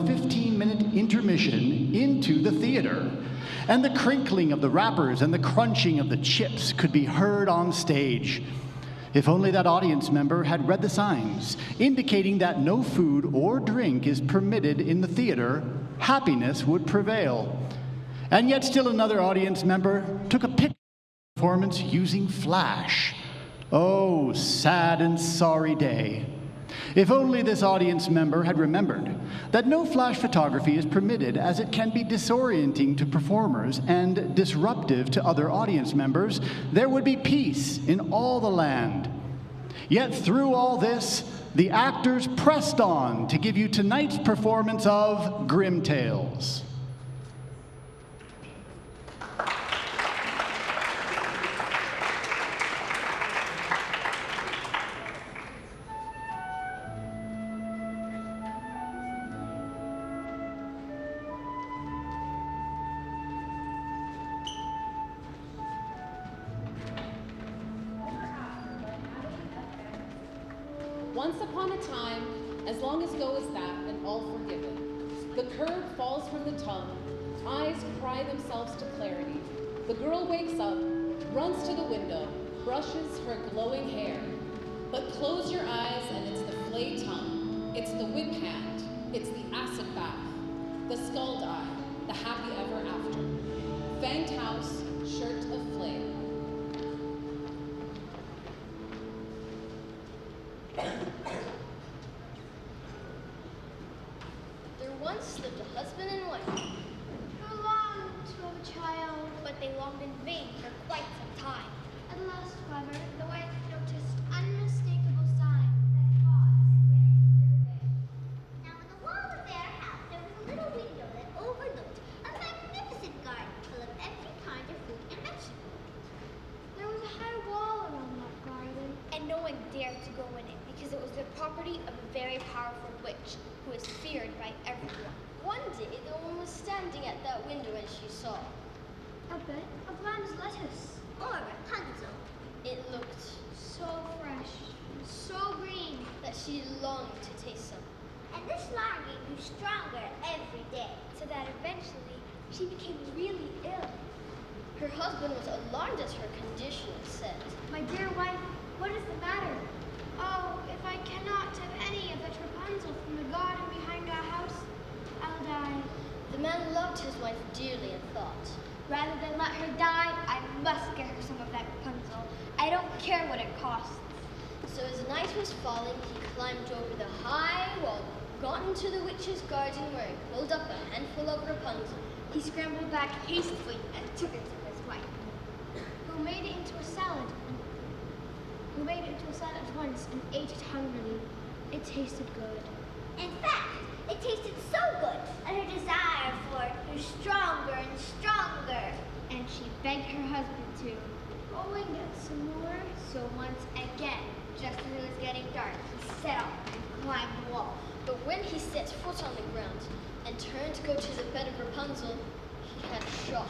15-minute intermission into the theater, and the crinkling of the wrappers and the crunching of the chips could be heard on stage. If only that audience member had read the signs indicating that no food or drink is permitted in the theater, happiness would prevail. And yet still another audience member took a picture of the performance using flash. Oh, sad and sorry day. If only this audience member had remembered that no flash photography is permitted, as it can be disorienting to performers and disruptive to other audience members, there would be peace in all the land. Yet through all this, the actors pressed on to give you tonight's performance of Grimm Tales. Once upon a time, as long ago as that, and all forgiven, the curb falls from the tongue, eyes cry themselves to clarity. The girl wakes up, runs to the window, brushes her glowing hair. But close your eyes and it's the flayed tongue, it's the whip hand, it's the acid bath, the skulled eye, the happy ever after. Fanged house, shirt of flame. There once lived a husband and wife who longed to have a child, but they longed in vain for quite some time. At last, however, the wife noticed unmistakable signs that caused their way. Now, in the wall of their house, there was a little window that overlooked a magnificent garden full of every kind of fruit and vegetable. There was a high wall around that garden, and no one dared to go in it because it was the property of a very powerful witch who was feared by everyone. One day, the woman was standing at that window and she saw a bed of lamb's lettuce, or Rapunzel. It looked so fresh and so green that she longed to taste some. And this longing grew stronger every day, so that eventually she became really ill. Her husband was alarmed at her condition and said, "My dear wife, what is the matter? Oh, if I cannot have any of that Rapunzel from the garden behind our house, I'll die." The man loved his wife dearly and thought, "Rather than let her die, I must get her some of that Rapunzel. I don't care what it costs." So as night was falling, he climbed over the high wall, got into the witch's garden where he pulled up a handful of Rapunzel. He scrambled back hastily and took it to his wife, who made it into a salad at once and ate it hungrily. It tasted good. In fact, it tasted so good that her desire for it grew stronger and stronger. And she begged her husband to go and get some more. So once again, just as it was getting dark, he set off and climbed the wall. But when he set foot on the ground and turned to go to the bed of Rapunzel, he had a shock.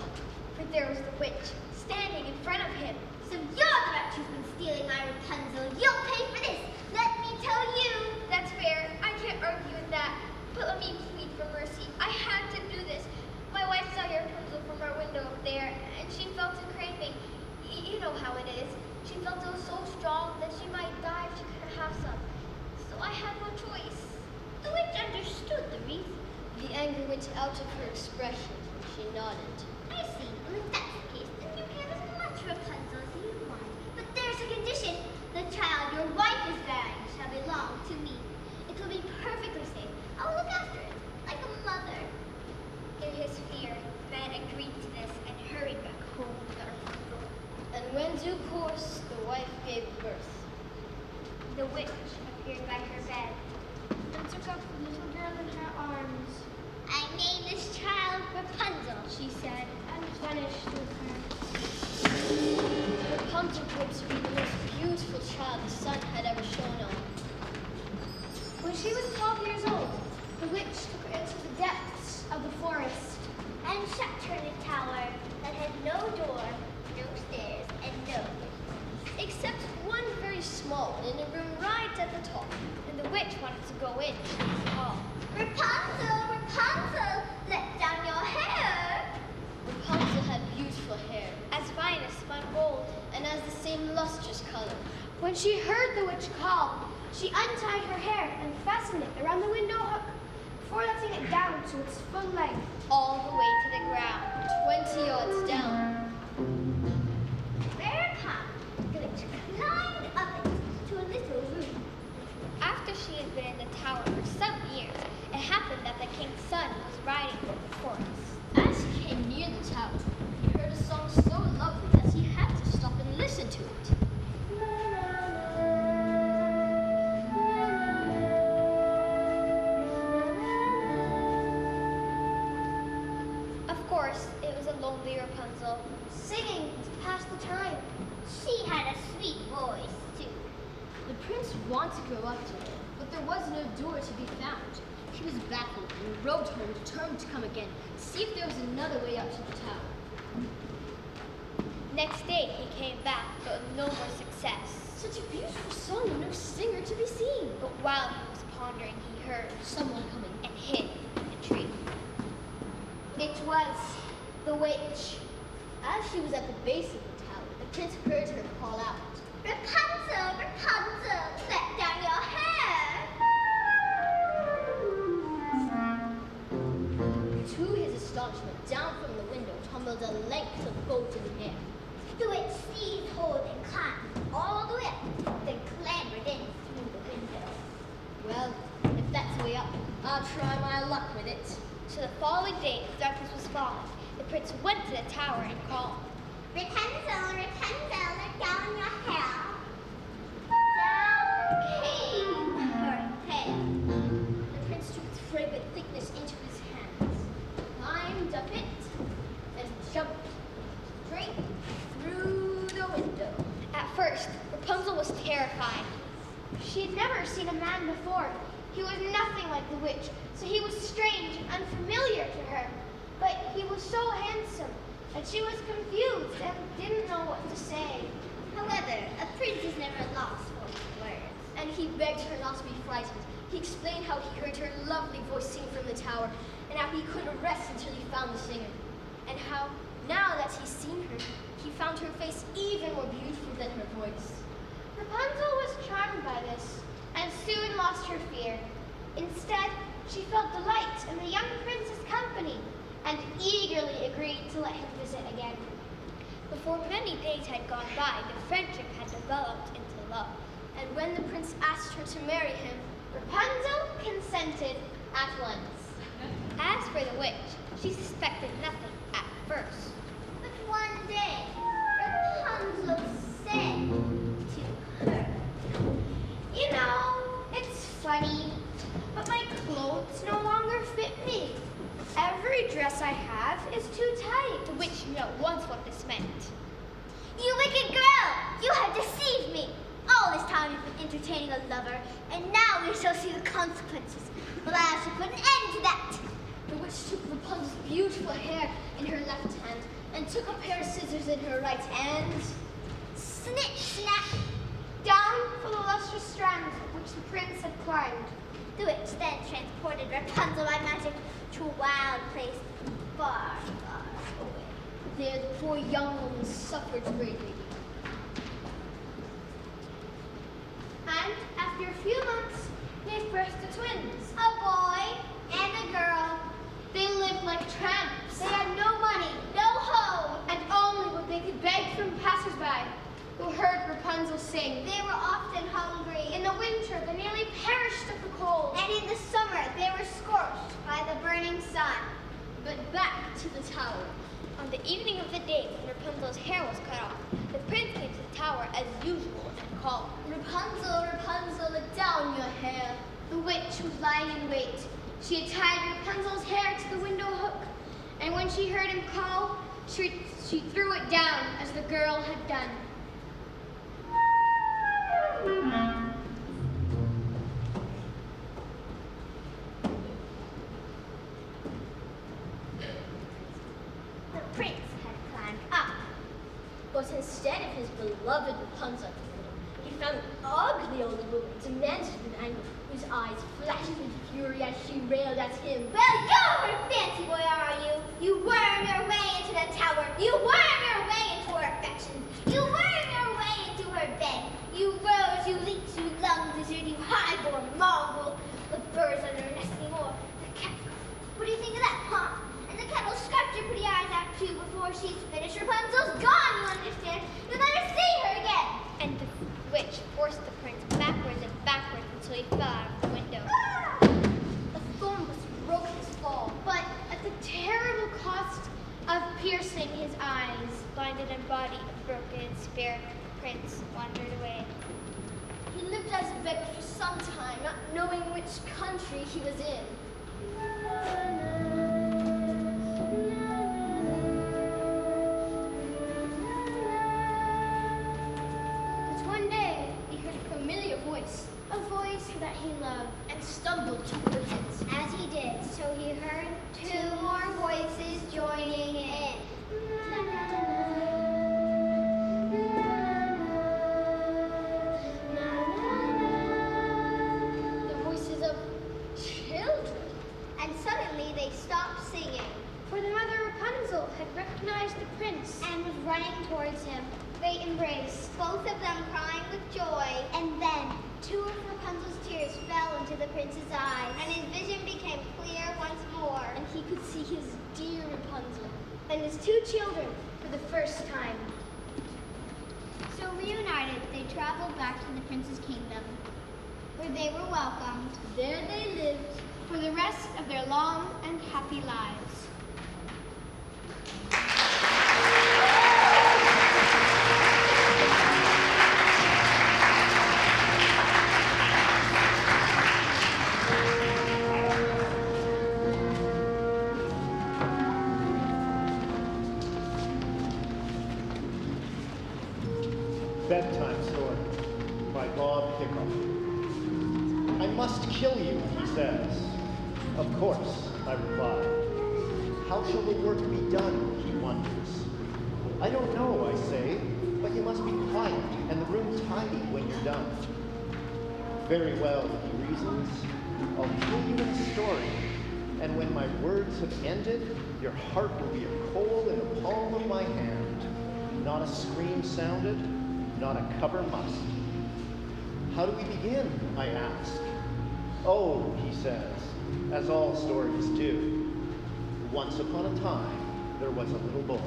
For there was the witch standing in front of him. "So you're the wretch who's been stealing my Rapunzel. You'll pay for this, let me tell you." "That's fair. I can't argue with that. But let me plead for mercy. I had to do this. My wife saw your Rapunzel from our window up there, and she felt a craving. You know how it is. She felt it was so strong that she might die if she couldn't have some. So I had no choice." The witch understood the reason. The anger went out of her expression. She nodded. "I see. Well, if that's the case, then you can have as much Rapunzel as you want. But there's a condition. The child your wife is bearing shall belong to me. It will be perfectly safe. I'll look after it, like a mother." In his fear, the man agreed to this and hurried back home with Rapunzel. And when due course, the wife gave birth. The witch appeared by her bed and took up the little girl in her arms. "I named this child Rapunzel," she said, and vanished with her. Rapunzel proved to be the most beautiful child the sun had ever shone on. When she was 12 years old, the witch took her into the depths of the forest and shut her in a tower that had no door, no stairs, and no windows, except one very small one in a room right at the top. And the witch wanted to go in. She called, "Rapunzel, Rapunzel! When she heard the witch call, she untied her hair and fastened it around the window hook before letting it down to its full length, all the way to the ground, 20 yards down. Thereupon, the witch climbed up it to a little room. After she had been in the tower for some years, it happened that the king's son was riding through the forest. As he came near the tower, he heard a song so lovely that he had to stop and listen to it. Of course, it was a lonely Rapunzel, singing to pass the time. She had a sweet voice, too. The prince wanted to go up to her, but there was no door to be found. He was baffled and rode home, determined to come again, to see if there was another way up to the tower. Next day, he came back, but with no more success. Such a beautiful song and no singer to be seen. But while he was pondering, he heard someone coming and hid in the tree. It was the witch. As she was at the base of the tower, the prince heard her call out, "Rapunzel, Rapunzel, let down your hair!" To his astonishment, down from the window tumbled a length of golden hair. The witch seized hold and climbed all the way up, then clambered in through the window. Well, if that's the way up, I'll try my luck with it. So the following day, as darkness was falling, the prince went to the tower and called, "Rapunzel, Rapunzel, let down your hair." Down came her hair. The prince took its fragrant thickness into his hands, climbed up it, and jumped straight through the window. At first, Rapunzel was terrified. She had never seen a man before. He was nothing like the witch, so he was strange and unfamiliar to her. But he was so handsome that she was confused and didn't know what to say. However, a prince is never lost for his words, and he begged her not to be frightened. He explained how he heard her lovely voice sing from the tower, and how he couldn't rest until he found the singer, and how, now that he's seen her, he found her face even more beautiful than her voice. Rapunzel was charmed by this, and soon lost her fear. Instead, she felt delight in the young prince's company, and eagerly agreed to let him visit again. Before many days had gone by, the friendship had developed into love, and when the prince asked her to marry him, Rapunzel consented at once. As for the witch, she suspected nothing at first. But one day, Rapunzel said to her, "You know, it's funny, but my clothes no longer fit me. Every dress I have is too tight." The witch knew at once what this meant. "You wicked girl! You have deceived me! All this time you've been entertaining a lover, and now we shall see the consequences. Well, I shall put an end to that." The witch took Rapunzel's beautiful hair in her left hand, and took a pair of scissors in her right, and snip, snap, down fell the lustrous strands which the prince had climbed. The witch then transported Rapunzel by magic to a wild place far, far away. There the poor young woman suffered greatly. And after a few months, gave birth to twins, a boy and a girl. They lived like tramps. They had no money, no home, and only what they could beg from passersby who heard Rapunzel sing. They were often hungry. In the winter, they nearly perished of the cold. And in the summer, they were scorched by the burning sun. But back to the tower. On the evening of the day when Rapunzel's hair was cut off, the prince came to the tower as usual and called, "Rapunzel, Rapunzel, let down your hair." The witch was lying in wait. She had tied Rapunzel's hair to the window hook, and when she heard him call, she threw it down as the girl had done. The prince had climbed up, but instead of his beloved Rapunzel, he found an ugly old woman, demented with anger, whose eyes flashed with fury as she railed at him. "Well, you're a fancy boy, are you? You worm your way into the tower. You worm your way into her affections. You worm your way into her bed. You rode mongrel. The birds under her nest anymore. The cat. What do you think of that, huh? And the cat will scratch your pretty eyes out too before she's finished. Rapunzel's gone, you understand? You'll never see her again. And the witch forced the prince backwards and backwards until he fell out of the window. The thorn was broke his fall, but at the terrible cost of piercing his eyes, blinded in body, and broken in spirit, the prince wandered away. He lived as a beggar for some time, not knowing which country he was in. But one day, he heard a familiar voice, a voice that he loved, and stumbled towards it. As he did, so he heard two more voices joining in. The voices of children. And suddenly they stopped singing. For the mother Rapunzel had recognized the prince and was running towards him. They embraced, both of them crying with joy. And then 2 of Rapunzel's tears fell into the prince's eyes, and his vision became clear once more. And he could see his dear Rapunzel and his 2 children for the first time. So reunited, they traveled back to the prince's kingdom, where they were welcomed. There they lived for the rest of their long and happy lives. Bedtime Story by Bob Hickox. I must kill you, he says. Of course, I reply. How shall the work be done, he wonders. I don't know, I say, but you must be quiet and the room tidy when you're done. Very well, he reasons. I'll tell you a story, and when my words have ended, your heart will be a coal in the palm of my hand. Not a scream sounded, not a cover must. How do we begin, I ask. Oh, he says, as all stories do. Once upon a time, there was a little boy.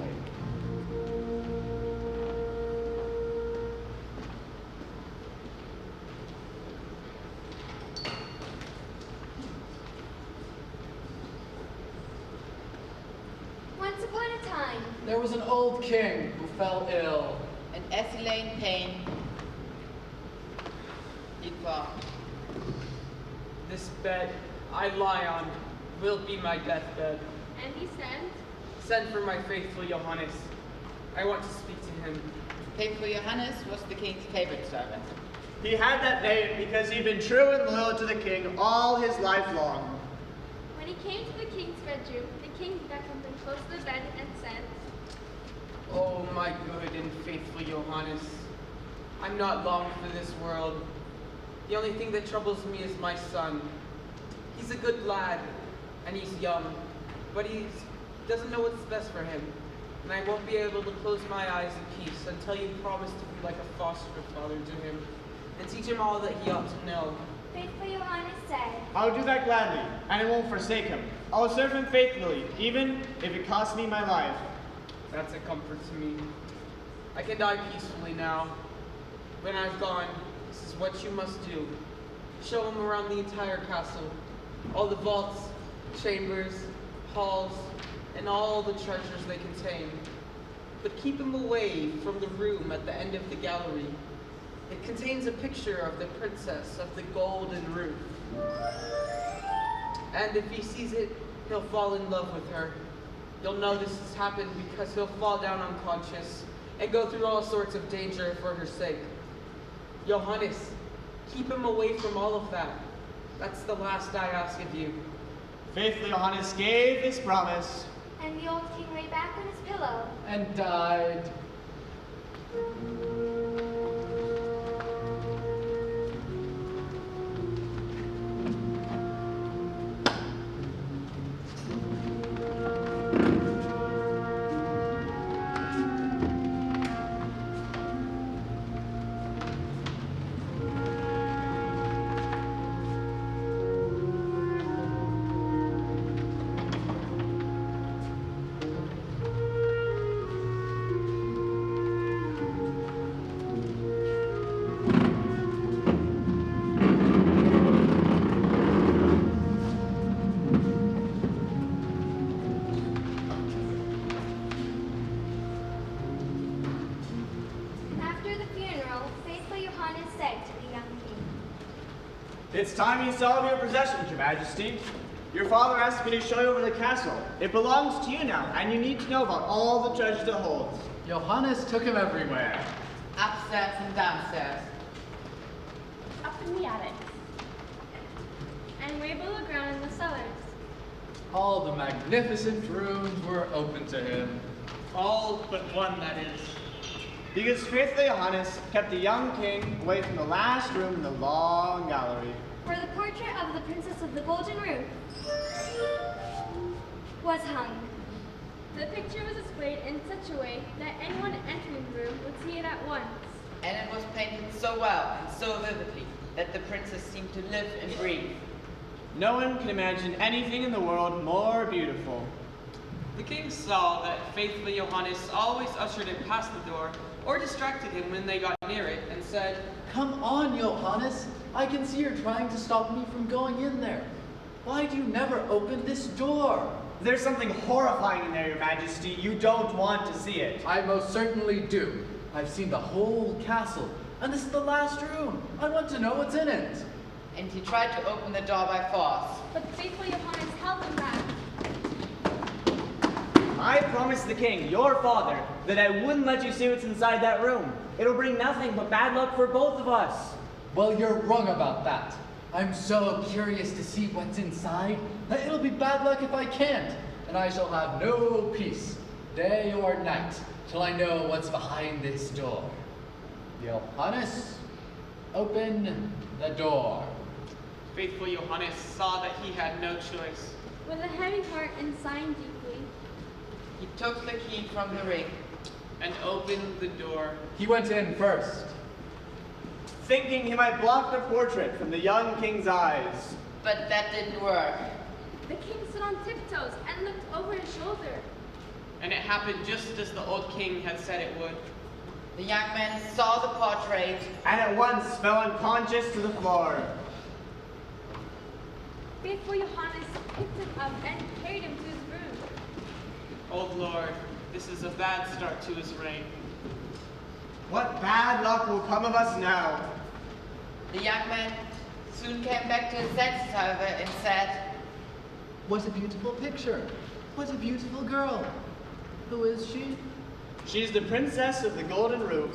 Once upon a time, There was an old king who fell ill. And as he lay in pain, he thought, This bed I lie on will be my deathbed. And he said, Send for my faithful Johannes. I want to speak to him. faithful Johannes was the king's favorite servant. He had that name because he'd been true and loyal to the king all his life long. When he came to the king's bedroom, the king beckoned him close to the bed and said, Oh, my good and faithful Johannes. I'm not long for this world. The only thing that troubles me is my son. He's a good lad, and he's young, but he doesn't know what's best for him. And I won't be able to close my eyes in peace until you promise to be like a foster father to him and teach him all that he ought to know. faithful Johannes said, I'll do that gladly, and I won't forsake him. I'll serve him faithfully, even if it costs me my life. That's a comfort to me. I can die peacefully now. When I've gone, this is what you must do. Show him around the entire castle, all the vaults, chambers, halls, and all the treasures they contain. But keep him away from the room at the end of the gallery. It contains a picture of the princess of the golden roof. And if he sees it, he'll fall in love with her. You'll know this has happened because he'll fall down unconscious and go through all sorts of danger for her sake. Johannes, keep him away from all of that. That's the last I ask of you. Faithful Johannes gave his promise. and the old king lay back on his pillow. And died. It's time you saw your possessions, Your Majesty. Your father asked me to show you over the castle. It belongs to you now, and you need to know about all the treasures it holds. Johannes took him everywhere. Upstairs and downstairs. Up in the attic. And way below ground in the cellars. All the magnificent rooms were open to him. All but one, that is. Because faithful Johannes kept the young king away from the last room in the long gallery. Where the portrait of the Princess of the Golden Roof was hung. The picture was displayed in such a way that anyone entering the room would see it at once. And it was painted so well and so vividly that the princess seemed to live and breathe. No one can imagine anything in the world more beautiful. The king saw that faithful Johannes always ushered him past the door or distracted him when they got near it and said, Come on, Johannes. I can see you're trying to stop me from going in there. Why do you never open this door? There's something horrifying in there, Your Majesty. You don't want to see it. I most certainly do. I've seen the whole castle, and this is the last room. I want to know what's in it. And he tried to open the door by force. But faithful Johannes held him back. I promised the king, your father, that I wouldn't let you see what's inside that room. It'll bring nothing but bad luck for both of us. Well, you're wrong about that. I'm so curious to see what's inside that it'll be bad luck if I can't, and I shall have no peace, day or night, till I know what's behind this door. Johannes, open the door. faithful Johannes saw that he had no choice. With a heavy heart and sighing deeply, He took the key from the ring. And opened the door. He went in first. Thinking he might block the portrait from the young king's eyes. But that didn't work. the king stood on tiptoes and looked over his shoulder. And it happened just as the old king had said it would. The young man saw the portrait. And at once fell unconscious to the floor. Faithful Johannes picked him up and carried him to his room. Oh Lord, this is a bad start to his reign. What bad luck will come of us now? The young man soon came back to his senses, however, and said, What a beautiful picture. What a beautiful girl. Who is she? She's the princess of the Golden Roof.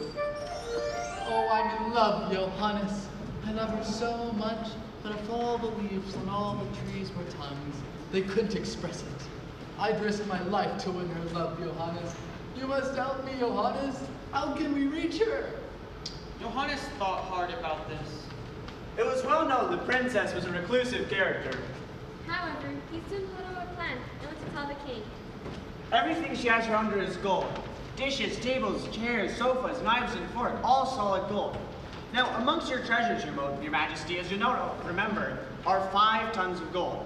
Oh, I love Johannes. I love her so much that if all the leaves on all the trees were tongues, they couldn't express it. I'd risk my life to win her love, Johannes. You must help me, Johannes. How can we reach her? Johannes thought hard about this. It was well known the princess was a reclusive character. However, he soon thought of a plan and went to tell the king. Everything she has around her is gold. Dishes, tables, chairs, sofas, knives, and forks, all solid gold. Now, amongst your treasures, your Majesty, as you know, remember, are 5 tons of gold.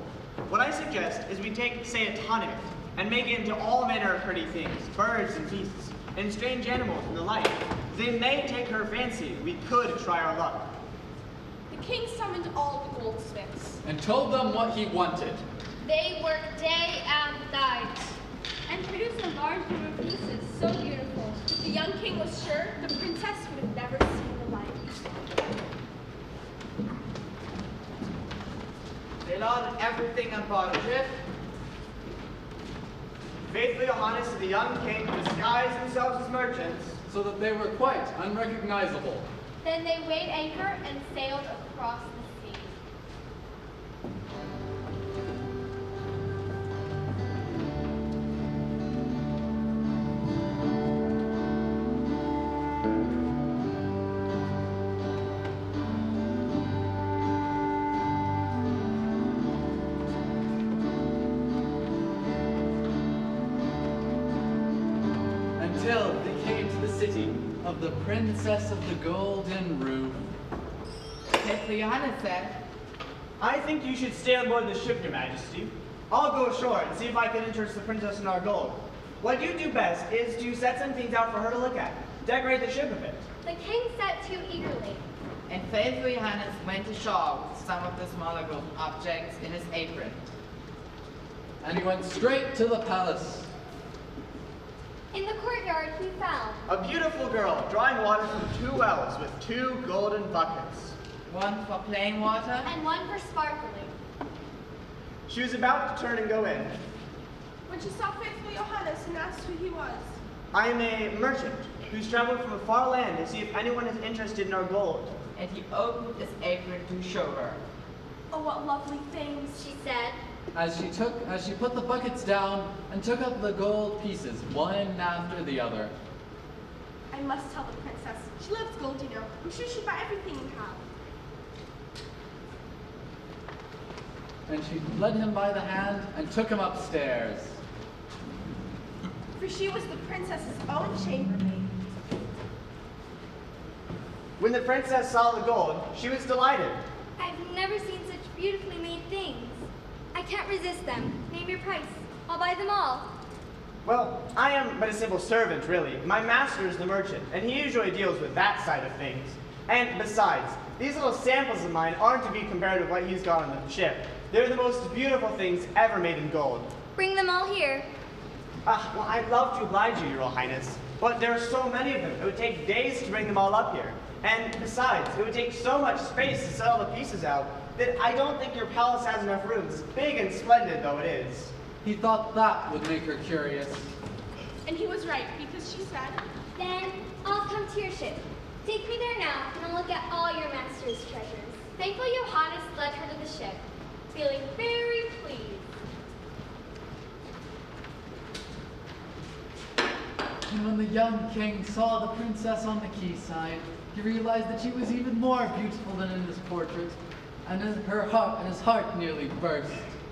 What I suggest is we take, say, a ton of it, and make it into all manner of pretty things, birds and beasts, and strange animals and the like. They may take her fancy. We could try our luck. The king summoned all the goldsmiths. And told them what he wanted. They worked day and night. And produced a large number of pieces so beautiful. The young king was sure the princess would have never seen the like. They loaded everything on board the ship. Faithful Johannes and the young king disguised themselves as merchants. So that they were quite unrecognizable. Then they weighed anchor and sailed across the sea. Until they came to the city of the Princess of the Golden Roof. Faithful Johannes said, I think you should stay on board the ship, Your Majesty. I'll go ashore and see if I can interest the princess in our gold. What you do best is to set some things out for her to look at. Decorate the ship a bit. The king set to eagerly. and faithful Johannes went ashore with some of the smaller gold objects in his apron. And he went straight to the palace. In the courtyard he found A beautiful girl drawing water from 2 wells with 2 golden buckets. One for plain water. And one for sparkling. She was about to turn and go in. When she saw faithful Johannes and asked who he was. I am a merchant who's traveled from a far land to see if anyone is interested in our gold. And he opened his apron to show her. Oh, what lovely things, She said, As she put the buckets down and took up the gold pieces, one after the other. I must tell the princess. She loves gold, you know. I'm sure she'd buy everything you have. And she led him by the hand and took him upstairs. For she was the princess's own chambermaid. When the princess saw the gold, she was delighted. I've never seen such beautifully made things. I can't resist them. Name your price. I'll buy them all. Well, I am but a simple servant, really. My master is the merchant, and he usually deals with that side of things. And besides, these little samples of mine aren't to be compared with what he's got on the ship. They're the most beautiful things ever made in gold. Bring them all here. Well, I'd love to oblige you, Your Royal Highness, but there are so many of them. It would take days to bring them all up here. And besides, it would take so much space to set all the pieces out that I don't think your palace has enough room, as big and splendid though it is. He thought that would make her curious. And he was right, because she said, Then I'll come to your ship. Take me there now, and I'll look at all your master's treasures. Faithful Johannes led her to the ship, feeling very pleased. And when the young king saw the princess on the quayside, he realized that she was even more beautiful than in his portrait, and his heart nearly burst.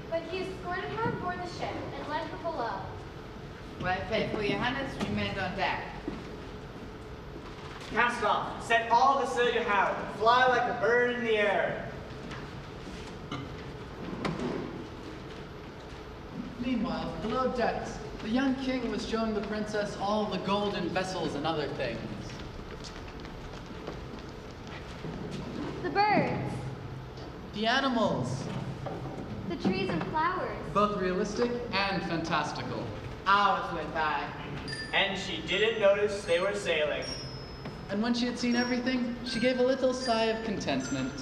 But he escorted her aboard the ship and led her below. While faithful Johannes remained on deck. Cast off, set all the sail you have, fly like a bird in the air. Meanwhile, below decks, the young king was showing the princess all the golden vessels and other things. The birds, The animals, the trees and flowers. both realistic and fantastical. Hours went by. And she didn't notice they were sailing. And when she had seen everything, she gave a little sigh of contentment.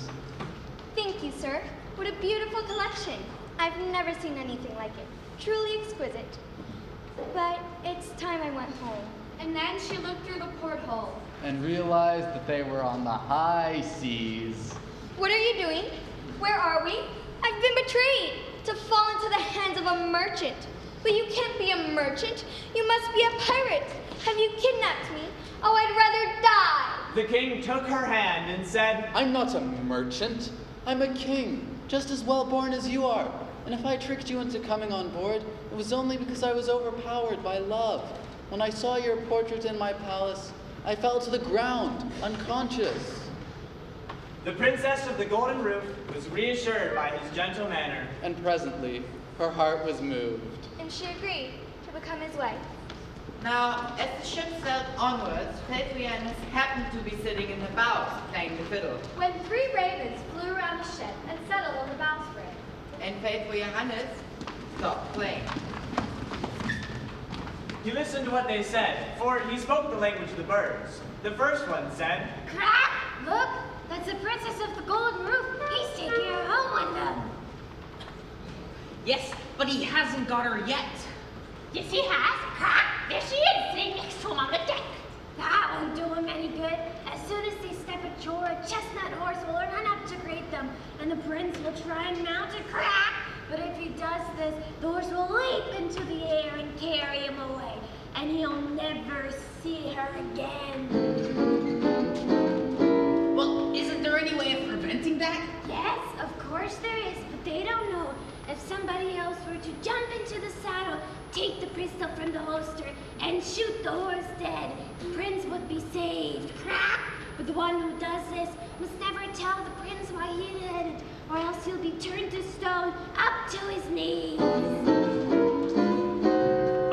Thank you, sir. What a beautiful collection. I've never seen anything like it. Truly exquisite. But it's time I went home. And then she looked through the porthole. And realized that they were on the high seas. What are you doing? Where are we? I've been betrayed to fall into the hands of a merchant. But you can't be a merchant. You must be a pirate. Have you kidnapped me? Oh, I'd rather die. The king took her hand and said, I'm not a merchant. I'm a king, just as well born as you are. And if I tricked you into coming on board, it was only because I was overpowered by love. When I saw your portrait in my palace, I fell to the ground, unconscious. The princess of the golden roof was reassured by his gentle manner. And presently, her heart was moved. And she agreed to become his wife. Now, as the ship sailed onwards, faithful Johannes happened to be sitting in the bows, playing the fiddle. When 3 ravens flew around the ship and settled on the bowsprit. And faithful Johannes stopped playing. He listened to what they said, for he spoke the language of the birds. The first one said, Crack! Look, that's the princess of the golden roof. He's taking her home with him. Yes, but he hasn't got her yet. Yes, he has. Crack! There she is, sitting next to him on the deck. That won't do him any good. As soon as they step ashore, a chestnut horse will run up to greet them, and the prince will try and mount a Crack. But if he does this, the horse will leap into the air and carry him away, and he'll never see her again. Well, isn't there any way of preventing that? Yes, of course there is, but they don't know. If somebody else were to jump into the saddle, take the pistol from the holster, and shoot the horse dead, the prince would be saved. Crack! But the one who does this must never tell the prince why he did it, or else he'll be turned to stone up to his knees.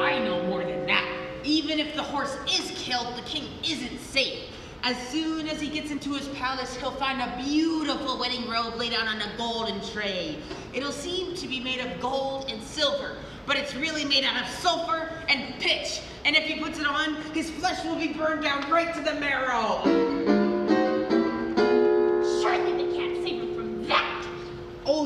I know more than that. Even if the horse is killed, the king isn't safe. As soon as he gets into his palace, he'll find a beautiful wedding robe laid out on a golden tray. It'll seem to be made of gold and silver, but it's really made out of sulfur and pitch. And if he puts it on, his flesh will be burned down right to the marrow. Surely we can't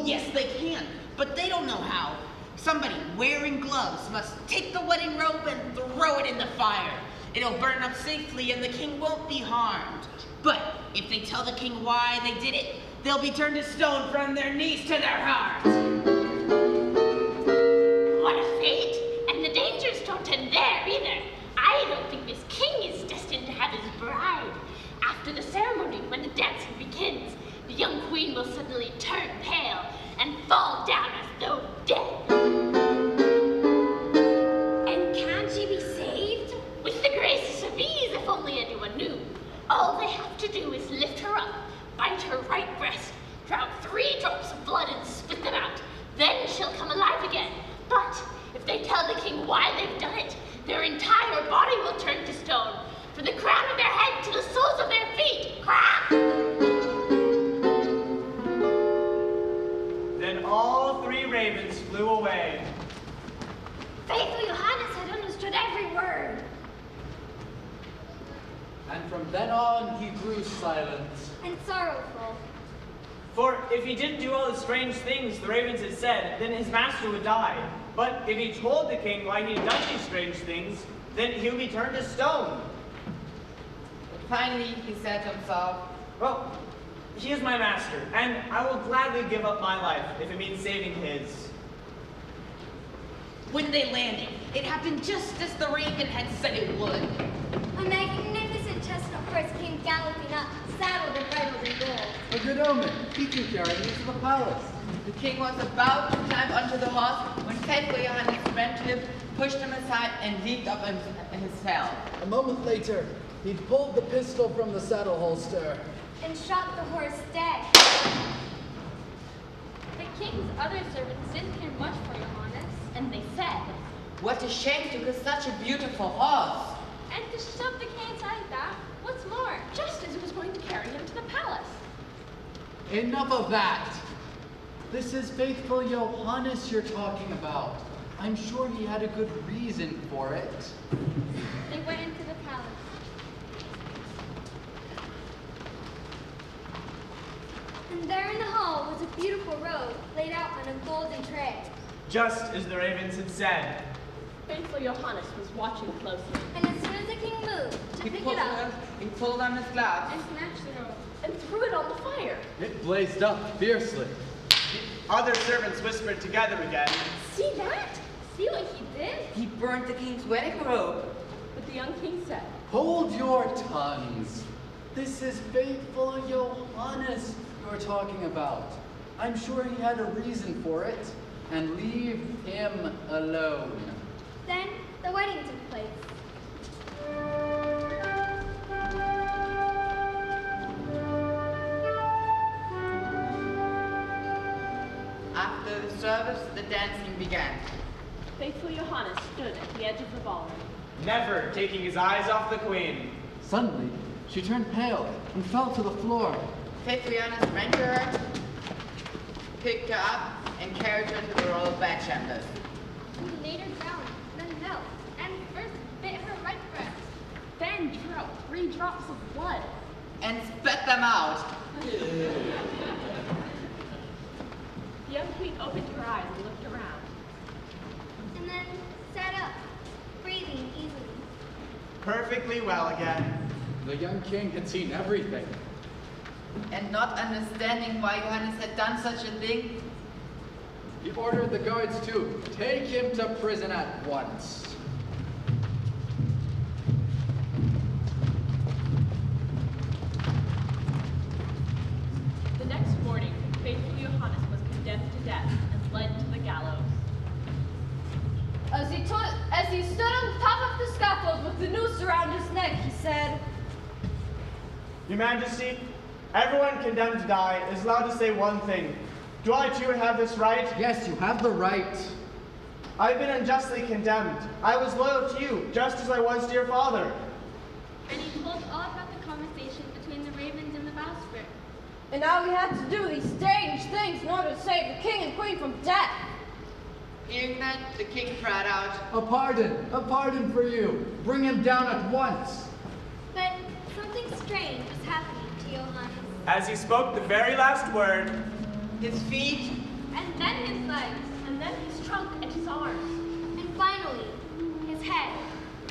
yes, they can, but they don't know how. Somebody wearing gloves must take the wedding robe and throw it in the fire. It'll burn up safely and the king won't be harmed. But if they tell the king why they did it, they'll be turned to stone from their knees to their hearts. What a fate! And the dangers don't end there either. I don't think this king is destined to have his bride. After the ceremony, when the dancing begins, the young queen will suddenly turn pale and fall down as though dead. And can she be saved? With the graces of ease, if only anyone knew. All they have to do is lift her up, bite her right breast, drown 3 drops of blood and spit them out. Then she'll come alive again. But if they tell the king why they've done it, their entire body will turn to stone, from the crown of their head to the soles of their feet. Crack! Then all 3 ravens flew away. Faithful Johannes had understood every word. And from then on he grew silent. And sorrowful. For if he didn't do all the strange things the ravens had said, then his master would die. But if he told the king why he had done these strange things, then he would be turned to stone. Finally, he said to himself, Well, he is my master, and I will gladly give up my life if it means saving his. When they landed, it happened just as the raven had said it would. A magnificent chestnut horse came galloping up, saddled and bridled in gold. A good omen. He can carry me to the palace. The king was about to climb onto the horse when faithful Johannes ran to him, pushed him aside, and leaped up in his saddle. A moment later, he pulled the pistol from the saddle holster. And shot the horse dead. The king's other servants didn't care much for Johannes, And they said, What a shame to kill such a beautiful horse. and to shove the king inside that, what's more, just as it was going to carry him to the palace. Enough of that. This is faithful Johannes you're talking about. I'm sure he had a good reason for it. They went into the palace. And there in the hall was a beautiful robe laid out on a golden tray. Just as the ravens had said. Faithful Johannes was watching closely And as soon as the king moved to pick it up, He pulled on his gloves. And snatched the robe. and threw it on the fire. It blazed up fiercely. Other servants whispered together again. See that? See what he did? He burned the king's wedding robe. But the young king said, Hold your tongues. This is faithful Johannes you're talking about. I'm sure he had a reason for it. And leave him alone. then the wedding took place. After the service, the dancing began. Faithful Johannes stood at the edge of the ballroom. Never taking his eyes off the queen. Suddenly, she turned pale and fell to the floor. Faithful Johannes ran to her, picked her up, and carried her to the royal bedchambers. He laid her down, then knelt, and first bit her right breast. Then drew out 3 drops of blood. And spat them out. The young queen opened her eyes and looked around. And then sat up, breathing easily. Perfectly well again. The young king had seen everything. And not understanding why Johannes had done such a thing, He ordered the guards to take him to prison at once. The next morning, faithful Johannes was condemned to death and led to the gallows. As he stood on the top of the scaffold with the noose around his neck, he said, Your Majesty, everyone condemned to die is allowed to say one thing. Do I too have this right? Yes, you have the right. I've been unjustly condemned. I was loyal to you, just as I was to your father. And he told all about the conversation between the ravens and the bowsprit. and now we had to do these strange things in order to save the king and queen from death. Hearing that, the king cried out, A pardon for you. Bring him down at once. But something strange was happening to Johannes. As he spoke the very last word, his feet trunk and his arms. And finally, his head.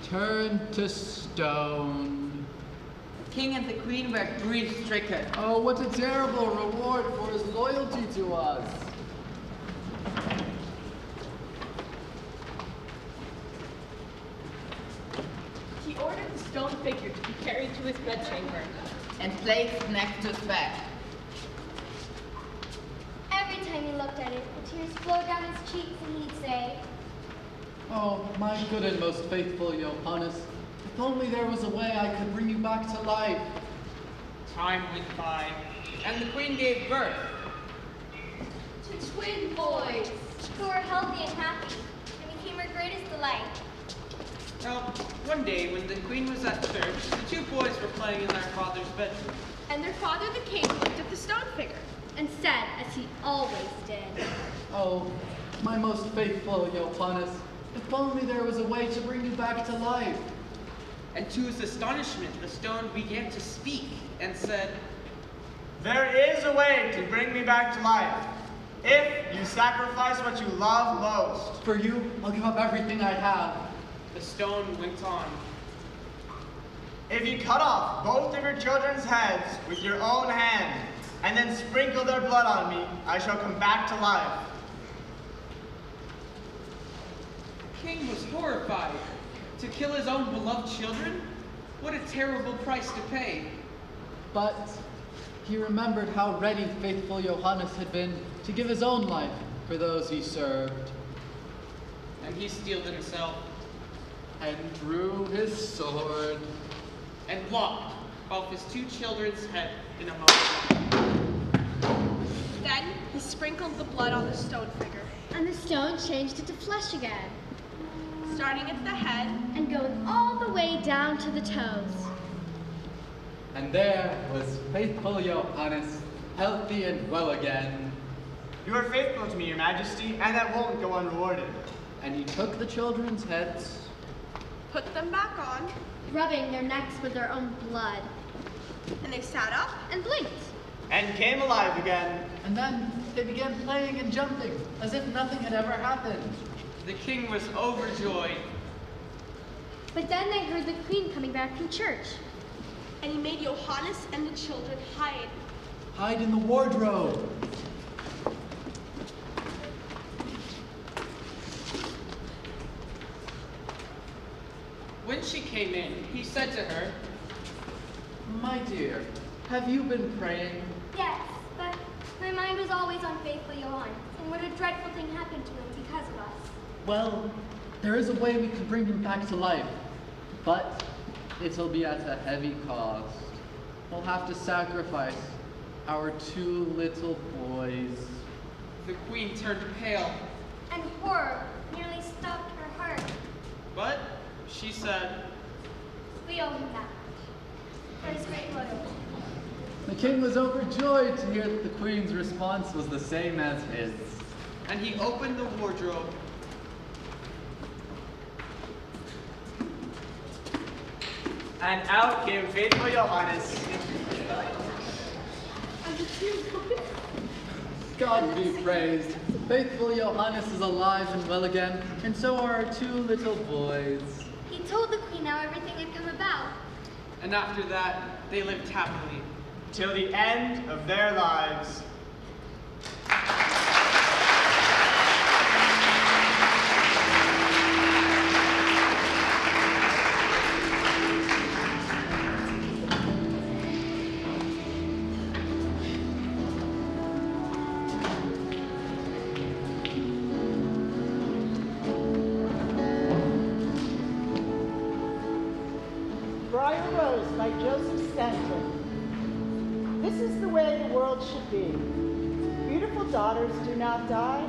Turned to stone. The king and the queen were grief-stricken. Oh, what a terrible reward for his loyalty to us. He ordered the stone figure to be carried to his bedchamber and placed next to his bed. Every time he looked at it, the tears flowed down his cheeks and he'd say, Oh, my good and most faithful Johannes, if only there was a way I could bring you back to life. Time went by, and the queen gave birth. To twin boys, who were healthy and happy, and became her greatest delight. Now, one day when the queen was at church, the two boys were playing in their father's bedroom. And their father, the king, looked at the stone figure And said, as he always did, Oh, my most faithful Johannes, if only there was a way to bring you back to life. And to his astonishment, the stone began to speak and said, There is a way to bring me back to life, if you sacrifice what you love most. For you, I'll give up everything I have. The stone went on. If you cut off both of your children's heads with your own hand, and then sprinkle their blood on me, I shall come back to life. The king was horrified. To kill his own beloved children? What a terrible price to pay. But he remembered how ready faithful Johannes had been to give his own life for those he served. And he steeled himself And drew his sword. and lopped off his two children's head in a moment. Then he sprinkled the blood on the stone figure, and the stone changed into flesh again, starting at the head and going all the way down to the toes. And there was faithful Johannes, healthy and well again. You are faithful to me, your majesty, and that won't go unrewarded. And he took the children's heads, put them back on, Rubbing their necks with their own blood, and they sat up. and blinked. And came alive again. and then they began playing and jumping as if nothing had ever happened. The king was overjoyed. But then they heard the queen coming back from church. And he made Johannes and the children hide. Hide in the wardrobe. When she came in, he said to her, My dear, have you been praying? Yes, but my mind was always on faithful Johannes, and what a dreadful thing happened to him because of us. Well, there is a way we can bring him back to life, but it'll be at a heavy cost. We'll have to sacrifice our two little boys. the queen turned pale, And horror nearly stopped her heart. but she said, We owe him that much for his great loyalty. The king was overjoyed to hear that the queen's response was the same as his. and he opened the wardrobe. And out came faithful Johannes. God be praised. Faithful Johannes is alive and well again, and so are our two little boys. He told the queen how everything had come about. And after that, they lived happily. Till the end of their lives. Briar Rose by Joseph Stanton. This is the way the world should be. Beautiful daughters do not die.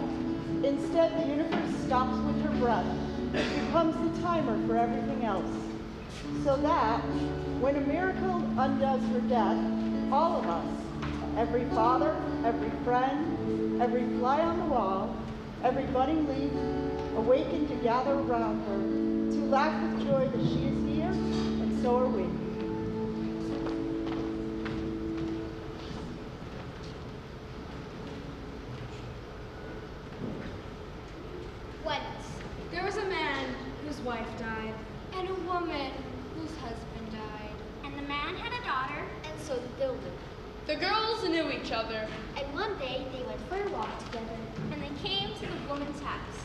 Instead, the universe stops with her breath. It becomes the timer for everything else. So that, when a miracle undoes her death, all of us, every father, every friend, every fly on the wall, every budding leaf, awaken to gather around her, to laugh with joy that she is here, and so are we. The girls knew each other. And one day they went for a walk together, and they came to the woman's house.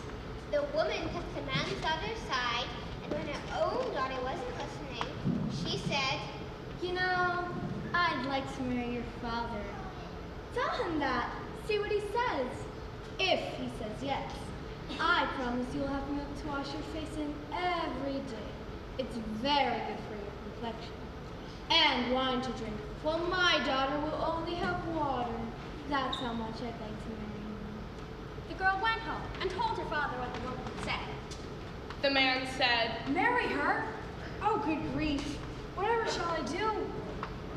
The woman took the man's daughter's side, and when her own daughter wasn't listening, she said, You know, I'd like to marry your father. Tell him that. See what he says. If he says yes, I promise you'll have milk to wash your face in every day. It's very good for your complexion. And wine to drink. Well, my daughter will only have water. That's how much I'd like to marry you. The girl went home and told her father what the woman had said. The man said, Marry her? Oh, good grief. Whatever shall I do?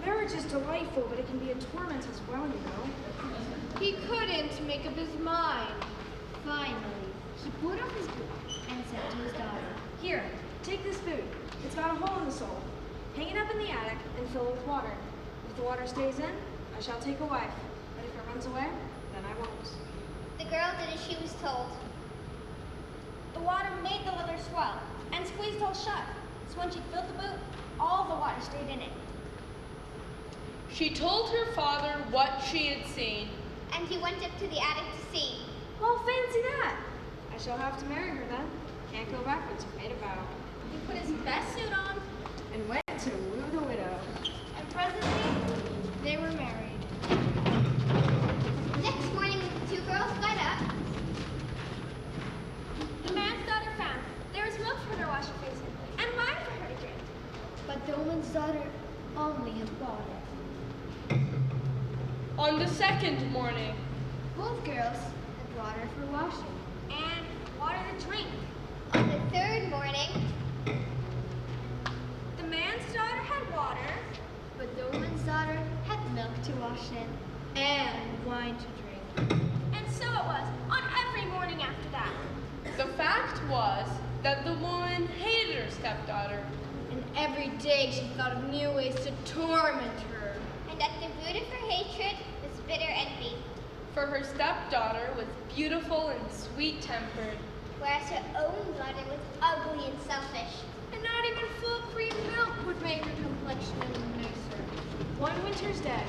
Marriage is delightful, but it can be a torment as well, you know. he couldn't make up his mind. finally, he put on his boot and said to his daughter, Here, take this boot. It's got a hole in the sole. Hang it up in the attic and fill it with water. If the water stays in, I shall take a wife. But if it runs away, then I won't. The girl did as she was told. The water made the leather swell and squeezed all shut. So when she filled the boot, all the water stayed in it. She told her father what she had seen. And he went up to the attic to see. Well, fancy that. I shall have to marry her then. Can't go backwards. Made a vow. He put his best suit on, And went to woo the widow. and presently they were married. Next morning, the two girls got up. The man's daughter found there was milk for her to wash her face in, and wine for her to drink. But the woman's daughter only had water. On the second morning, Both girls had water for washing. And water to drink. On the third morning, The man's daughter had water, but the woman's daughter had milk to wash in. and wine to drink. and so it was on every morning after that. The fact was that the woman hated her stepdaughter, and every day she thought of new ways to torment her. And at the root of her hatred was bitter envy, For her stepdaughter was beautiful and sweet-tempered, whereas her own daughter was ugly and selfish. and not even full cream milk would make her complexion any nicer. One winter's day.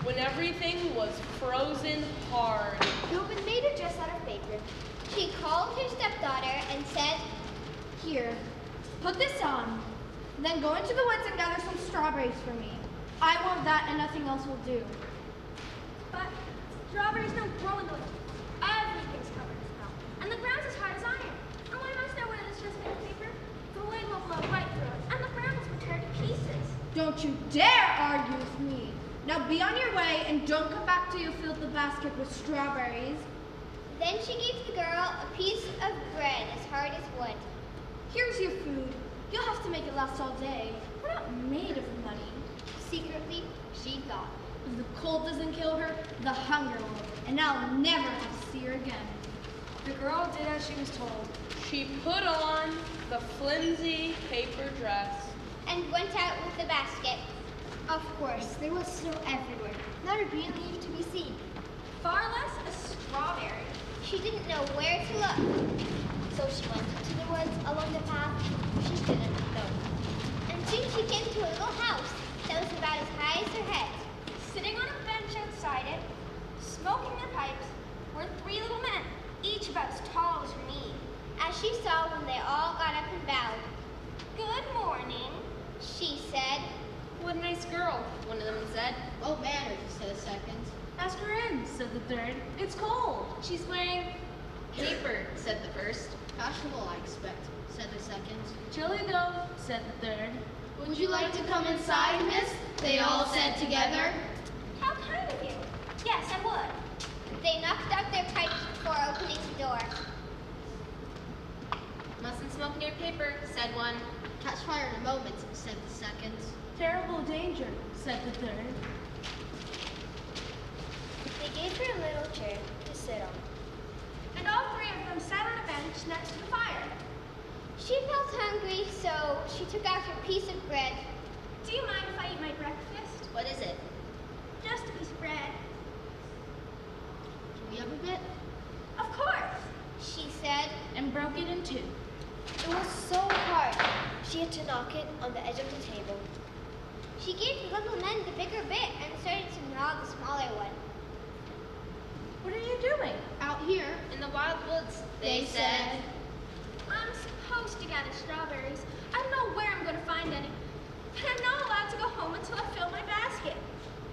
When everything was frozen hard, The woman made a dress out of paper. She called her stepdaughter and said, Here, put this on. Then go into the woods and gather some strawberries for me. I want that and nothing else will do. But strawberries don't grow in the winter. Everything's covered in snow, and the ground's as hard as iron. And we must know where this dress made of paper. The wind will blow right through it, and the brambles will tear to pieces. Don't you dare argue with me. Now be on your way and don't come back till you filled the basket with strawberries. Then she gave the girl a piece of bread as hard as wood. Here's your food. You'll have to make it last all day. We're not made of money. Secretly, she thought. If the cold doesn't kill her, the hunger will, and I'll never have to see her again. The girl did as she was told. She put on the flimsy paper dress. And went out with the basket. Of course, there was snow everywhere, not a green leaf to be seen. Far less a strawberry. She didn't know where to look. So she went into the woods along the path she didn't know. And soon she came to a little house that was about as high as her head. Sitting on a bench outside it, smoking their pipes, were three little men, each about as tall as her knee. As she saw when they all got up and bowed, Good morning. she said, What a nice girl, one of them said. Well mannered, said a second. Ask her in, said the third. It's cold. She's wearing Paper, said the first. Fashionable, I expect, said the second. chilly though, said the third. Would you like to come inside, miss? They all said together. How kind of you. Yes, I would. they knocked out their pipes before opening the door. Mustn't smoke near paper, said one. Catch fire in a moment, said the second. Terrible danger, said the third. They gave her a little chair to sit on. And all three of them sat on a bench next to the fire. She felt hungry, so she took out her piece of bread. Do you mind if I eat my breakfast? What is it? Just a piece of bread. Can we have a bit? Of course. She said, And broke it in two. it was so hard, she had to knock it on the edge of the table. She gave the little men the bigger bit and started to gnaw the smaller one. What are you doing? Out here in the wild woods, they said. I'm supposed to gather strawberries. I don't know where I'm going to find any. And I'm not allowed to go home until I fill my basket.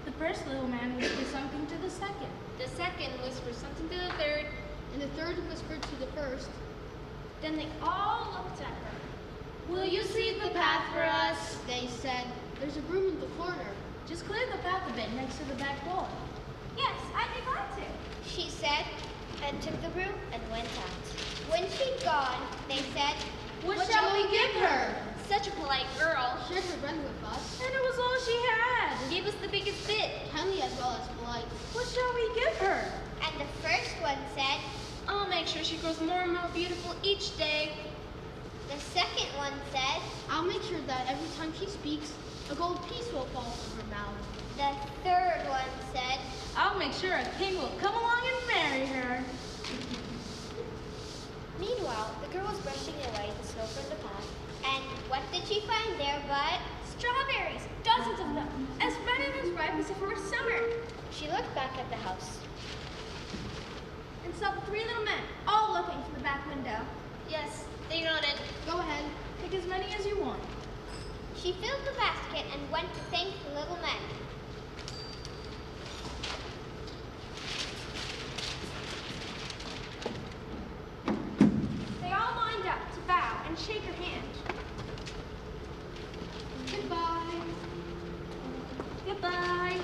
The first little man whispered something to the second. The second whispered something to the third, and the third whispered to the first. Then they all looked at her. Will you sweep the path for us? They said. There's a broom in the corner. Just clear the path a bit next to the back door. Yes, I'd be glad to. She said, and took the broom and went out. When she'd gone, they said, What shall we give her? Such a polite girl. Shared her bread with us. And it was all she had. Gave us the biggest bit. Kindly as well as polite. What shall we give her? And the first one said, I'll make sure she grows more and more beautiful each day. the second one said, I'll make sure that every time she speaks, a gold piece will fall from her mouth. the third one said, I'll make sure a king will come along and marry her. Meanwhile, the girl was brushing away the snow from the path, and what did she find there but Strawberries, dozens of them, as red and as ripe as if it were summer. she looked back at the house. And saw the three little men, all looking from the back window. Yes, they nodded. Go ahead. Take as many as you want. She filled the basket and went to thank the little men. They all lined up to bow and shake her hand. Goodbye. Goodbye.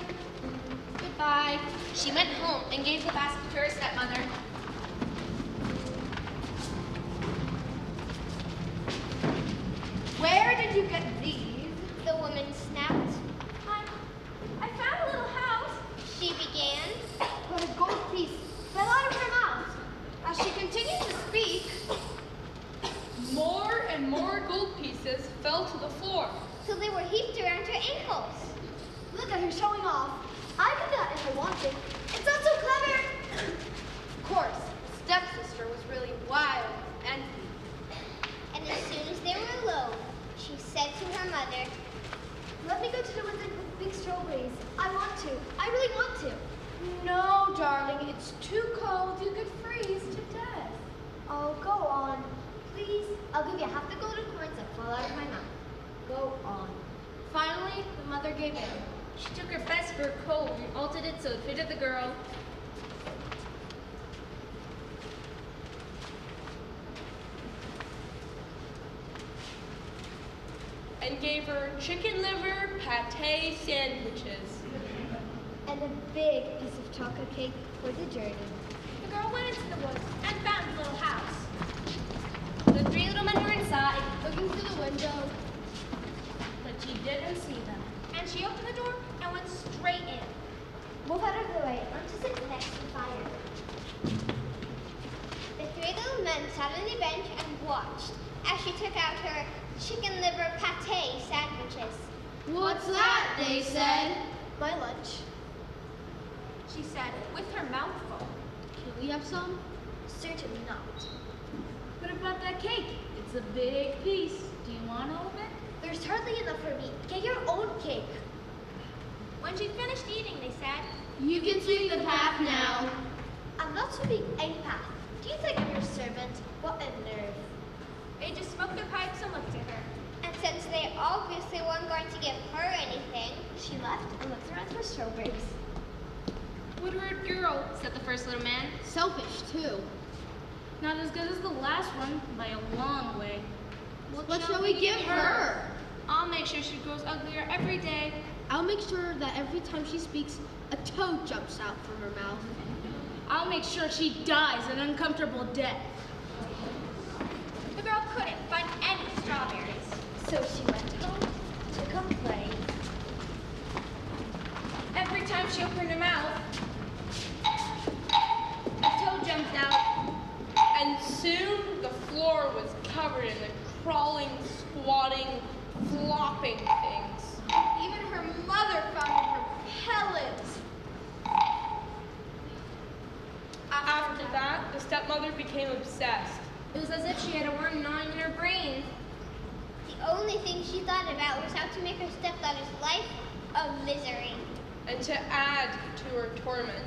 Goodbye. She went home and gave the basket to her stepmother. Where did you get these? The woman snapped. I found a little house. She began. But a gold piece fell out of her mouth. As she continued to speak, More and more gold pieces fell to the floor. Till they were heaped around her ankles. look at her showing off. I could do that if I wanted. It's not so clever. Of course, stepsister was really wild and And as soon as they were alone, she said to her mother, let me go to the woods with big strawberries. I want to. I really want to. No, darling, it's too cold. You could freeze to death. Oh, go on. Please, I'll give you half the golden coins that fall out of my mouth. Go on. Finally, the mother gave in. She took her best fur coat and altered it so it fitted the girl. And gave her chicken liver pate sandwiches. And a big piece of chocolate cake for the journey. The girl went into the woods and found the little house. The three little men were inside, Looking through the window, but she didn't see them. and she opened the door and went straight in. Move out of the way. I want to sit next to the fire. the three little men sat on the bench and watched as she took out her chicken liver pate sandwiches. What's that? They said. My lunch, she said, with her mouth full. Can we have some? Certainly not. What about that cake? It's a big piece. Do you want all of it? There's hardly enough for me. Get your own cake. When she finished eating, they said, You can sweep the path now. I'm not sweeping any path. Do you think I'm your servant? What a nerve. They just smoked their pipes and looked at her. And since they obviously weren't going to give her anything, She left and looked around for strawberries. Woodward girl, said the first little man. Selfish, too. Not as good as the last one, by a long way. What shall we give her? I'll make sure she grows uglier every day. I'll make sure that every time she speaks, a toad jumps out from her mouth. I'll make sure she dies an uncomfortable death. The girl couldn't find any strawberries, so she went home to complain. Every time she opened her mouth, a toad jumped out. And soon the floor was covered in the crawling, squatting, flopping things. Even her mother found her pellets. After that, the stepmother became obsessed. It was as if she had a worm gnawing in her brain. the The only thing she thought about was how to make her stepdaughter's life a misery. And to add to her torment.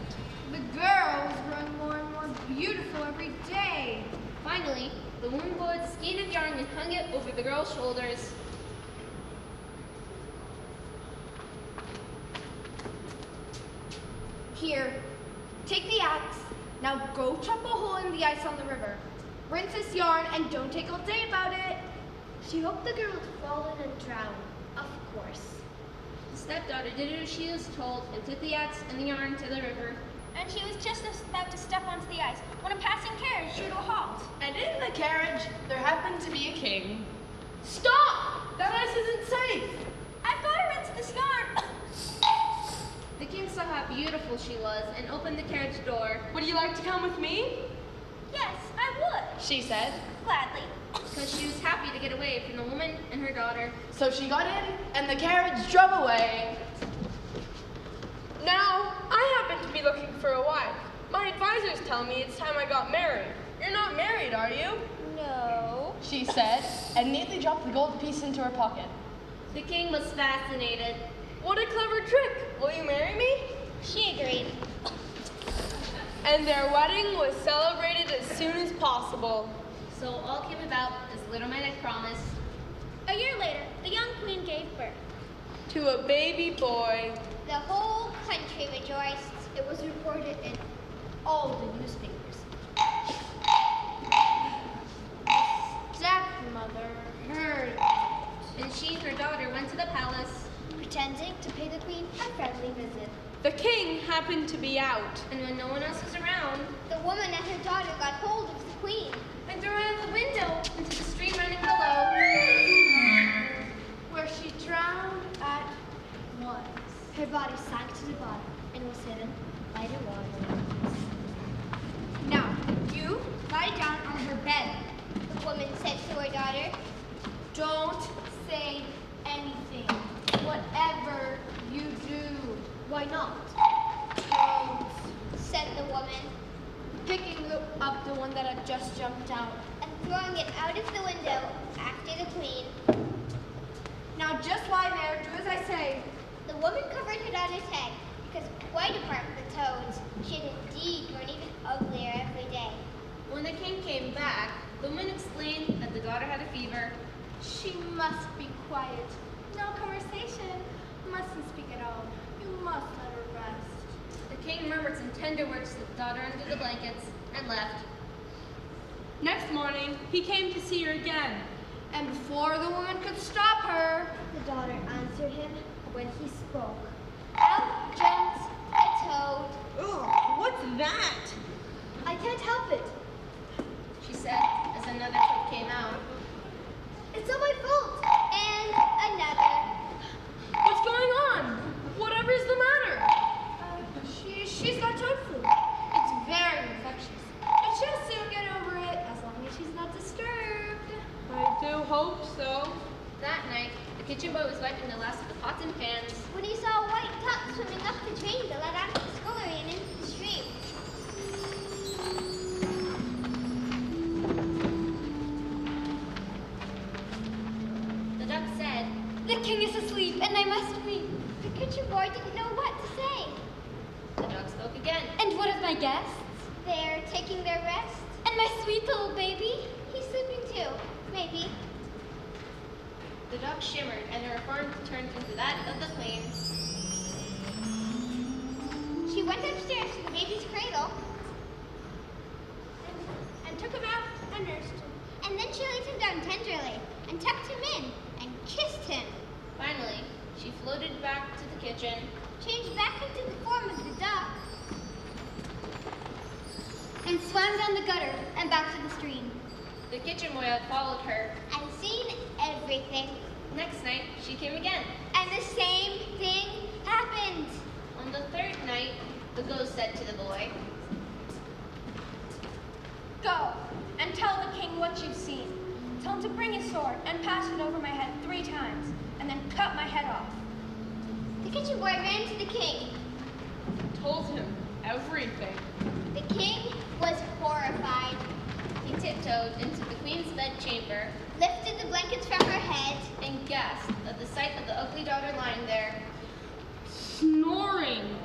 The girl was growing more and more beautiful every day. Finally, the woman pulled a skein of yarn and hung it over the girl's shoulders. Here, take the axe. Now go chop a hole in the ice on the river. Rinse this yarn and don't take all day about it. She hoped the girl would fall in and drown. Of course. The stepdaughter did as she was told and took the axe and the yarn to the river. And she was just about to step onto the ice when a passing carriage drew to a halt. And in the carriage, there happened to be a king. Stop! That ice isn't safe. I've got to rinse this yarn. The king saw how beautiful she was and opened the carriage door. Would you like to come with me? Yes, I would. She said. Gladly. Because she was happy to get away from the woman and her daughter. So she got in, and the carriage drove away. Now, I happen to be looking for a wife. My advisors tell me it's time I got married. You're not married, are you? No. She said, and neatly dropped the gold piece into her pocket. The king was fascinated. What a clever trick. Will you marry me? She agreed. And their wedding was celebrated as soon as possible. So all came about as Little Red had promised. A year later, the young queen gave birth. To a baby boy. The whole country rejoiced. It was reported in all the newspapers. Stepmother heard. And she and her daughter went to the palace, Pretending to pay the queen a friendly visit. The king happened to be out. and when no one else was around, The woman and her daughter got hold of the queen. and threw her out of the window into the stream running below. Where she drowned at once. Her body sank to the bottom and was hidden by the water. Now, you lie down on her bed. The woman said to her daughter. Don't say anything. Whatever you do. Why not? Don't. Said the woman, Picking up the one that had just jumped out. and throwing it out of the window after the queen. Now just lie there, do as I say. The woman covered her daughter's head, because quite apart from the toads, she had indeed grown even uglier every day. When the king came back, the woman explained that the daughter had a fever. She must be quiet. No conversation. Mustn't speak at all. You must let her rest. The king murmured some tender words to the daughter under the blankets and left. Next morning, he came to see her again. And before the woman could stop her, The daughter answered him when he spoke. Out jumped a toad. Ugh, what's that? I can't help it. She said as another toad came out. It's not my fault. And another. What's going on? Whatever's the matter? she's got toad flu. It's very infectious. But she'll soon get over it as long as she's not disturbed. I do hope so. That night, the kitchen boy was wiping the last of the pots and pans. When he saw a white duck swimming up the drain that led out of the scullery and into the stream. The duck said, The king is asleep and I must weep. The kitchen boy didn't know what to say. the duck spoke again. And what of my guests? They're taking their rest. And my sweet little baby? He's sleeping too, maybe. The duck shimmered, and her form turned into that of the queen. She went upstairs to the baby's cradle And took him out and nursed him. and then she laid him down tenderly and tucked him in and kissed him. Finally, she floated back to the kitchen. Changed back into the form of the duck. And swam down the gutter and back to the stream. The kitchen boy had followed her. And seen everything. Next night, she came again. And the same thing happened. On the third night, the ghost said to the boy, Go and tell the king what you've seen. Tell him to bring his sword and pass it over my head 3 times, and then cut my head off. The kitchen boy ran to the king. Told him everything. The king was horrified. he tiptoed into the queen's queen's bedchamber, lifted the blankets from her head, and gasped at the sight of the ugly daughter lying there, snoring.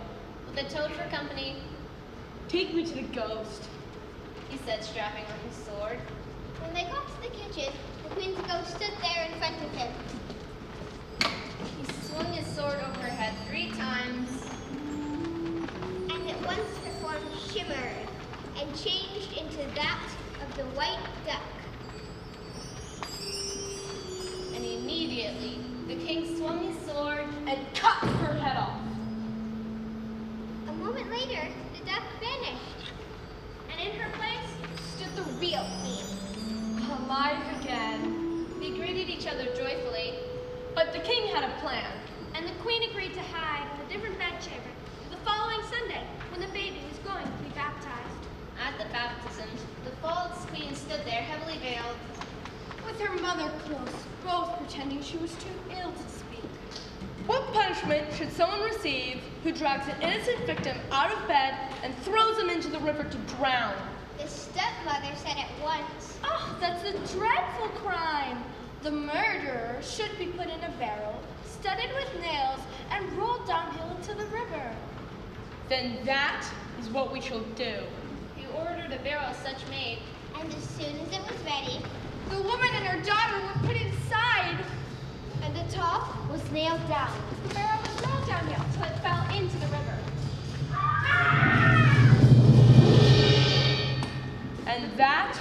with a toad for company. Take me to the ghost, he said, strapping on his sword. When they got to the kitchen, the queen's ghost stood there in front of him. He swung his sword over her head 3 times, and at once her form shimmered and changed into that of the white duck. And immediately, the king swung his sword and cut her head off. A moment later, the duck vanished, and in her place stood the real queen. Alive again. They greeted each other joyfully, But the king had a plan. And the queen agreed to hide in a different bedchamber the following Sunday when the baby was going to be baptized. at the baptisms, the false queen stood there heavily veiled, With her mother close, both pretending she was too ill to speak. What punishment should someone receive who drags an innocent victim out of bed and throws him into the river to drown? the stepmother said at once. Oh, that's a dreadful crime. The murderer should be put in a barrel, studded with nails, and rolled downhill into the river. Then that is what we shall do. He ordered a barrel such made, and as soon as it was ready, The woman and her daughter were put inside, and the top was nailed down. the barrel was rolled downhill till it fell into the river. And that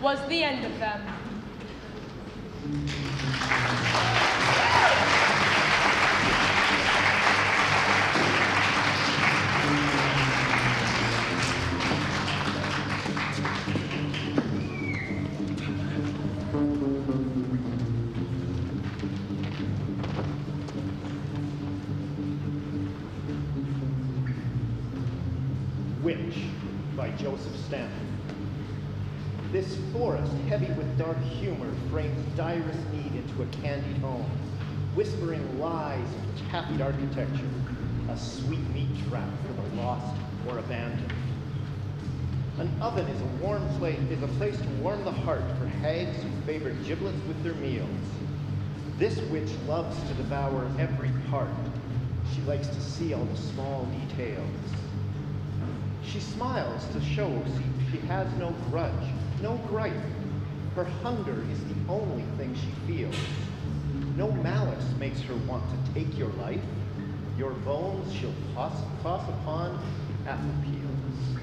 was the end of them. Witch by Joseph Stanton. This forest, heavy with dark humor, frames direst need into a candied home, whispering lies of taffy architecture, a sweetmeat trap for the lost or abandoned. An oven is a place to warm the heart for hags who favor giblets with their meals. This witch loves to devour every part. She likes to see all the small details. She smiles to show she has no grudge, no gripe. Her hunger is the only thing she feels. No malice makes her want to take your life. Your bones she'll toss upon apple peels.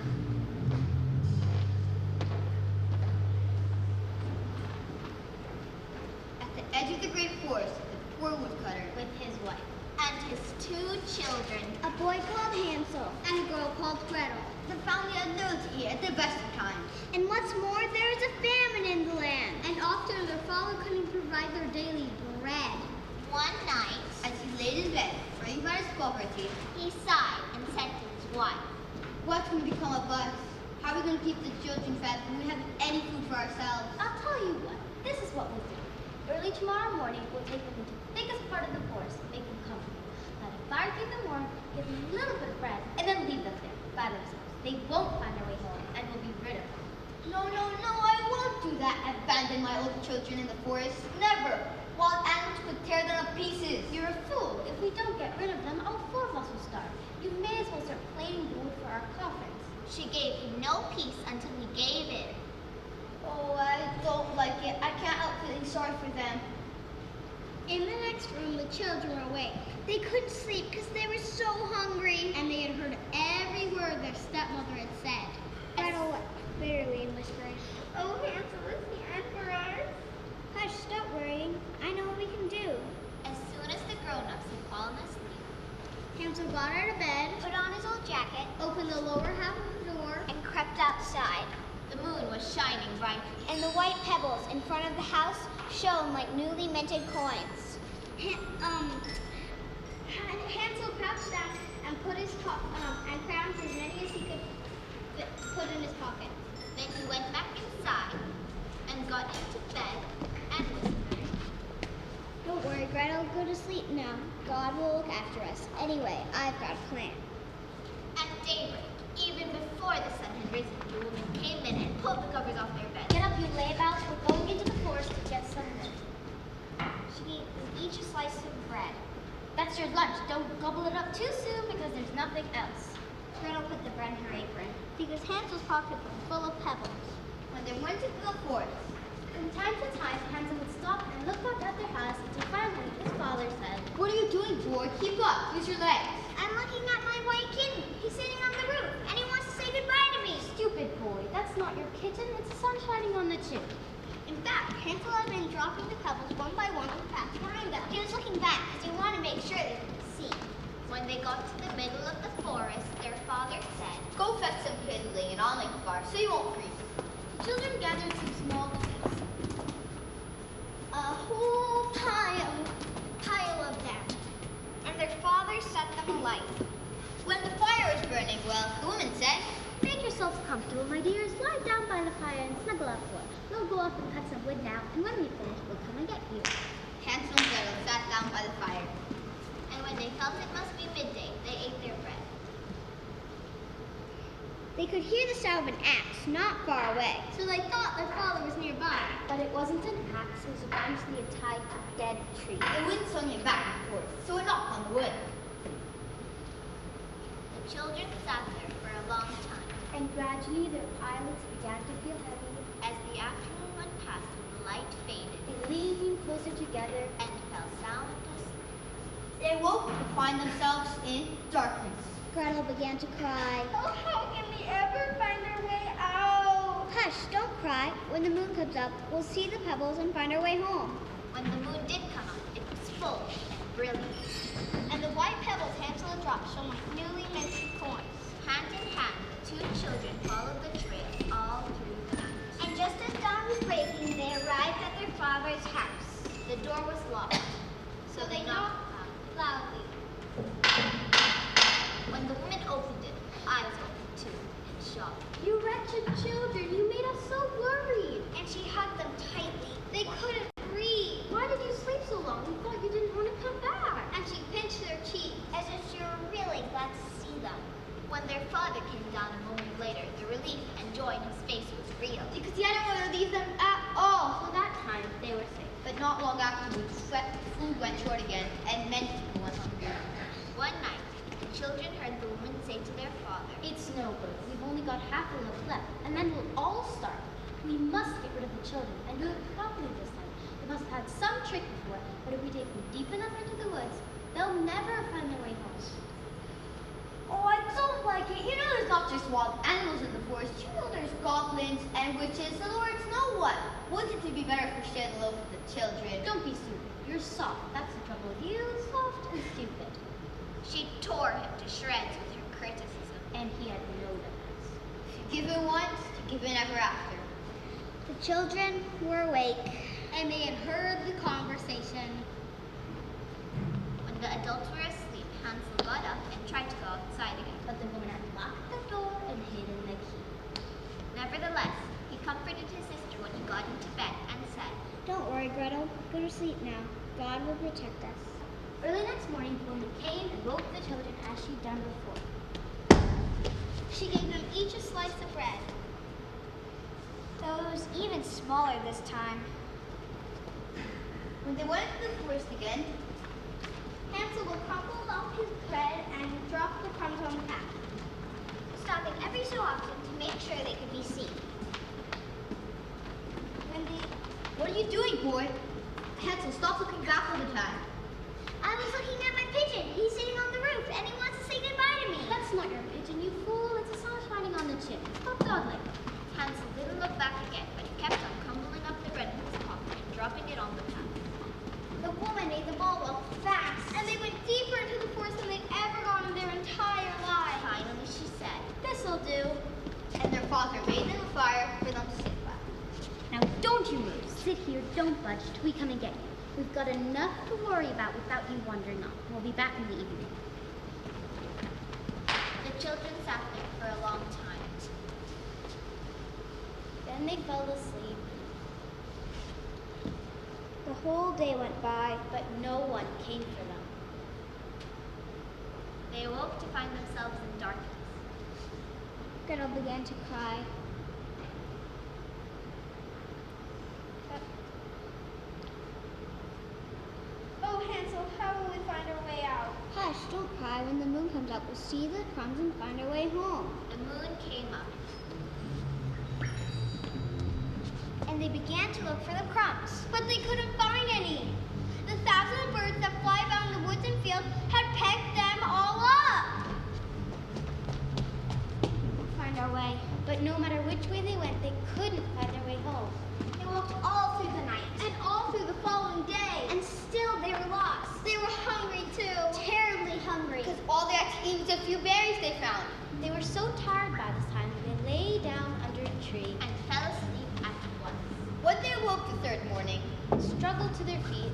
At the edge of the great forest, the poor woodcutter with his wife and his 2 children, a boy called Hansel and a girl called Gretel. The family had little to eat at the best of times. And what's more, there was a famine in the land, and often their father couldn't provide their daily bread. One night, as he laid in bed, free by his poverty, he sighed and said to his wife, "What can become of us? How are we going to keep the children fed when we haven't any food for ourselves?" I'll tell you what, this is what we'll do. Early tomorrow morning, we'll take them into the biggest part of the forest, make them comfortable. Let a fire keep them warm, give them a little bit of bread, and then leave them there by themselves. They won't find their way home, and we'll be rid of them. No, I won't do that. Abandon my old children in the forest. Never. Wild animals could tear them to pieces. You're a fool. If we don't get rid of them, all 4 of us will starve. You may as well start plating wood for our coffins. She gave him no peace until he gave in. Oh, I don't like it. I can't help feeling sorry for them. In the next room, the children were awake. They couldn't sleep because they were so hungry, and they had heard every word their stepmother had said. Gretel wept bitterly and whispering, "Oh, Hansel is the emperor." "Hush, stop worrying. I know what we can do." As soon as the grown-ups had fallen asleep, Hansel got out of bed, put on his old jacket, opened the lower half of the door, and crept outside. The moon was shining brightly, and the white pebbles in front of the house shone like newly minted coins. Hansel crouched down and put his and found as many as he could put in his pocket. Then he went back inside and got into bed and whispered, "Don't worry, Gretel, go to sleep now. God will look after us. Anyway, I've got a plan." At daybreak, even before the sun had risen, the woman came in and pulled the covers off their bed. "Get up, you layabouts. We're each a slice of bread. That's your lunch. Don't gobble it up too soon because there's nothing else. Gretel put the bread in her apron because Hansel's pocket was full of pebbles. When they went into the forest, from time to time, Hansel would stop and look back at their house until finally his father said, "What are you doing, boy? Keep up. Use your legs." "I'm looking at my white kitten. He's sitting on the roof, and he wants to say goodbye to me." "Stupid boy. That's not your kitten. It's the sun shining on the chip." In fact, Hansel had been dropping the pebbles one by one on the path behind them. He was looking back because he wanted to make sure they could see. When they got to the middle of the forest, their father said, "Go fetch some kindling and I'll make a fire so you won't freeze." The children gathered some small twigs. A whole pile of them. And their father set them alight. When the fire was burning well, the woman said, "Make yourselves comfortable, my dears. Lie down by the fire and snuggle up for it. We'll go off and cut some wood now, and when we finish, we'll come and get you." Hansel and Gretel sat down by the fire. And when they felt it must be midday, they ate their bread. They could hear the sound of an axe not far away, so they thought their father was nearby. But it wasn't an axe, it was a branch they had tied to a dead tree. The wind swung it back and forth, so it knocked on the wood. The children sat there for a long time, and gradually their eyelids began to feel heavy. As the afternoon went past and the light faded, they leaned in closer together and fell sound asleep. They woke to find themselves in darkness. Gretel began to cry. "Oh, how can we ever find our way out?" "Hush, don't cry. When the moon comes up, we'll see the pebbles and find our way home." When the moon did come up, it was full and brilliant. And the white pebbles Hansel had dropped shone like newly minted coins. Hand in hand, the two children followed the trail all through the night. And just as dawn was breaking, they arrived at their father's house. The door was locked, so they knocked loudly. When the woman opened it, eyes opened too, in shock. "You wretched children, you made us so worried." And she hugged them tightly. They couldn't breathe. "Why did you sleep so long? We thought you didn't want to come back." And she pinched their cheeks as if she were really glad to see them. When their father came down a moment later, the relief and joy in his face was real. Because he hadn't wanted to leave them at all. So that time, they were safe. But not long afterwards, food went short again, and many people went hungry. One night, the children heard the woman say to their father, "It's no good. We've only got half a loaf left, and then we'll all starve. We must get rid of the children and do it properly this time. They must have had some trick before, but if we take them deep enough into the woods, they'll never find their way home." "Oh, I don't like it. You know there's not just wild animals in the forest. You know there's goblins and witches. In other words, no one. Wouldn't it be better if we shared the loaf with the children?" "Don't be stupid. You're soft. That's the trouble with you. Soft and stupid." She tore him to shreds with her criticism, and he had no defense. If you give in once, you give in ever after. The children were awake, and they had heard the conversation. When the adults were asleep, Hansel got up and tried to go outside again, but the woman had locked the door and hidden the key. Nevertheless, he comforted his sister when he got into bed and said, "Don't worry, Gretel. Go to sleep now. God will protect us." Early next morning, the woman came and woke the children as she'd done before. She gave them each a slice of bread, though it was even smaller this time. When they went into the forest again, Hansel would crumble off his bread and drop the crumbs on the path, stopping every so often to make sure they could be seen. "What are you doing, boy?" "Hansel, stop looking back all the time." "I was looking at my pigeon. He's sitting on the roof, and he wants to say goodbye to me." "That's not your pigeon, you fool. It's the sun shining on the chip. Stop dawdling." Hansel didn't look back again, but he kept on crumbling up the bread in his pocket and dropping it on the path. The woman made them all walk fast, and they went deeper into the forest than they'd ever gone in their entire lives. Finally, she said, "This'll do." And their father made them a fire for them to sit by. "Now don't you move. Sit here, don't budge till we come and get you. We've got enough to worry about without you wandering off. We'll be back in the evening." The children sat there for a long time. Then they fell asleep. The whole day went by, but no one came for them. They awoke to find themselves in darkness. Gretel began to cry. "Oh, comes up will see the crumbs and find her way home. The moon came up. And they began to look for the crumbs, but they couldn't find any. The 1,000 birds that fly about in the woods and fields had pecked them all up. Find our way, but no matter which way they went, they couldn't find their way home. They walked all through the night and all through the following day, and still they were lost. They were hungry too, terribly hungry, because all they had to eat was a few berries they found. They were so tired by this time that they lay down under a tree and fell asleep at once. When they awoke the third morning, struggled to their feet,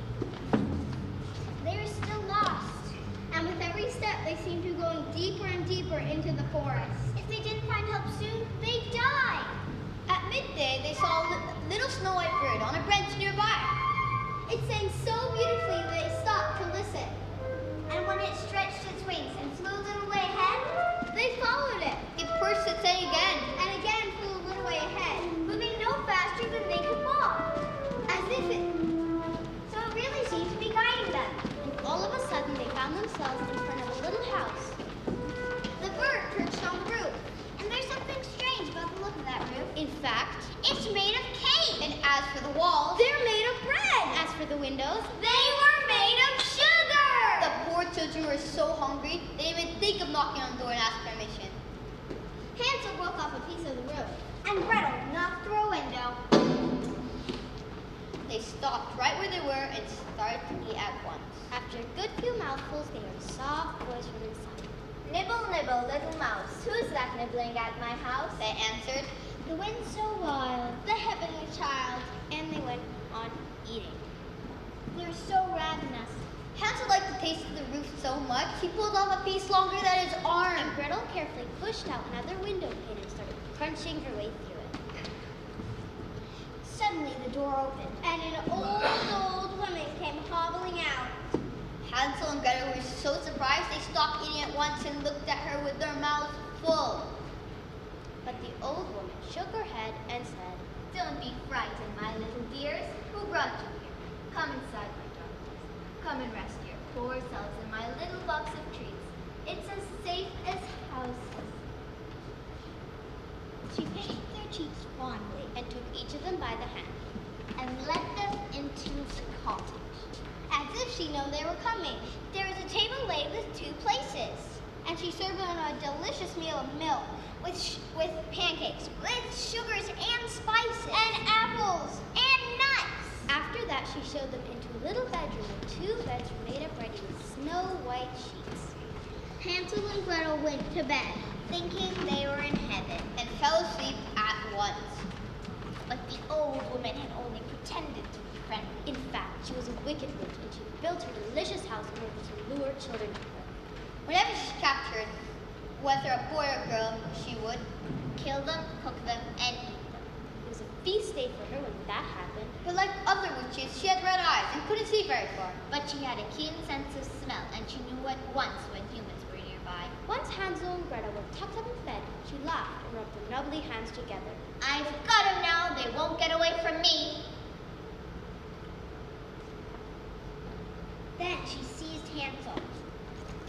they were still lost, and with every step they seemed to be going deeper and deeper into the forest. If they didn't find help soon, they'd die. At midday, they saw a little snow white bird on a branch nearby. It sang so beautifully they stopped to listen. And when it stretched its wings and flew a little way ahead, they followed it. It perched its head again, and again flew a little way ahead, moving no faster than they could walk. So it really seemed to be guiding them. And all of a sudden, they found themselves in front of a little house. The bird perched on the roof. And there's something strange about the look of that roof. In fact, it's made of cake. And as for the walls, they're made of bread. As for the windows, they were made of sugar. The poor children were so hungry, they didn't even think of knocking on the door and asking permission. Hansel broke off a piece of the roof, and Gretel knocked through a window. They stopped right where they were and started to eat at once. After a good few mouthfuls, they heard a soft voice from inside. Nibble, nibble, little mouse, who's that nibbling at my house? They answered. The wind's so wild, the heavenly child. And they went on eating. They were so ravenous. Hansel liked the taste of the roof so much, he pulled off a piece longer than his arm. And Gretel carefully pushed out another window pane and started crunching her way through it. Suddenly the door opened, and an old woman came hobbling out. Hansel and Gretel were so surprised they stopped eating at once and looked at her with their mouths full. But the old woman shook her head and said, Don't be frightened, my little dears. Who brought you here? Come inside, my darlings. Come and rest your poor selves in my little box of treats. It's as safe as houses. She patted their cheeks fondly and took each of them by the hand and led them into the cottage. As if she knew they were coming, there was a table laid with 2 places, and she served them a delicious meal of milk with pancakes, with sugars and spices, and apples, and nuts. After that, she showed them into a little bedroom with 2 beds made up ready with snow-white sheets. Hansel and Gretel went to bed, thinking they were in heaven, and fell asleep at once. But the old woman had only pretended to be friendly. In fact, she was a wicked witch, and she built her delicious house in order to lure children to her. Whenever she captured, whether a boy or girl, she would kill them, cook them, and eat them. It was a feast day for her when that happened. But like other witches, she had red eyes and couldn't see very far. But she had a keen sense of smell, and she knew at once when humans were nearby. Once Hansel and Gretel were tucked up in bed, she laughed and rubbed her lovely hands together. I've got him now. They won't get away from me. Then she seized Hansel.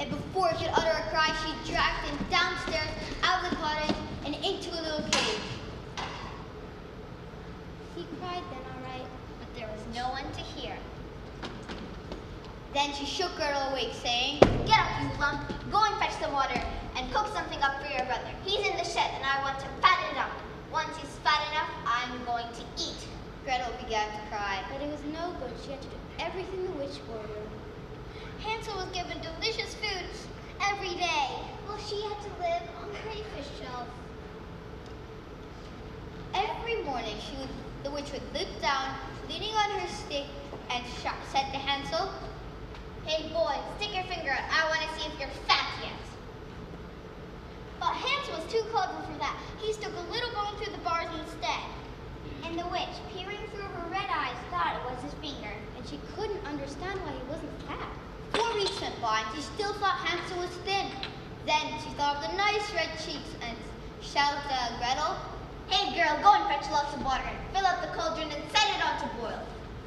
And before he could utter a cry, she dragged him downstairs, out of the cottage, and into a little cage. He cried then, all right, but there was no one to hear. Then she shook Gretel awake, saying, Get up, you lump. Go and fetch some water, and cook something up for your brother. He's in the shed, and I want to fatten it up. Once he's fat enough, I'm going to eat. Gretel began to cry. But it was no good. She had to do everything the witch ordered. Hansel was given delicious food every day, while she had to live on crayfish shells. Every morning, the witch would look down, leaning on her stick, and said to Hansel, Hey boy, stick your finger out. I want to see if you're fat yet. But Hansel was too clever for that. He stuck a little bone through the bars instead. And the witch, peering through her red eyes, thought it was his finger, and she couldn't understand why he wasn't fat. 4 weeks went by, and she still thought Hansel was thin. Then she thought of the nice red cheeks and shouted to Gretel, Hey girl, go and fetch lots of water and fill up the cauldron and set it on to boil.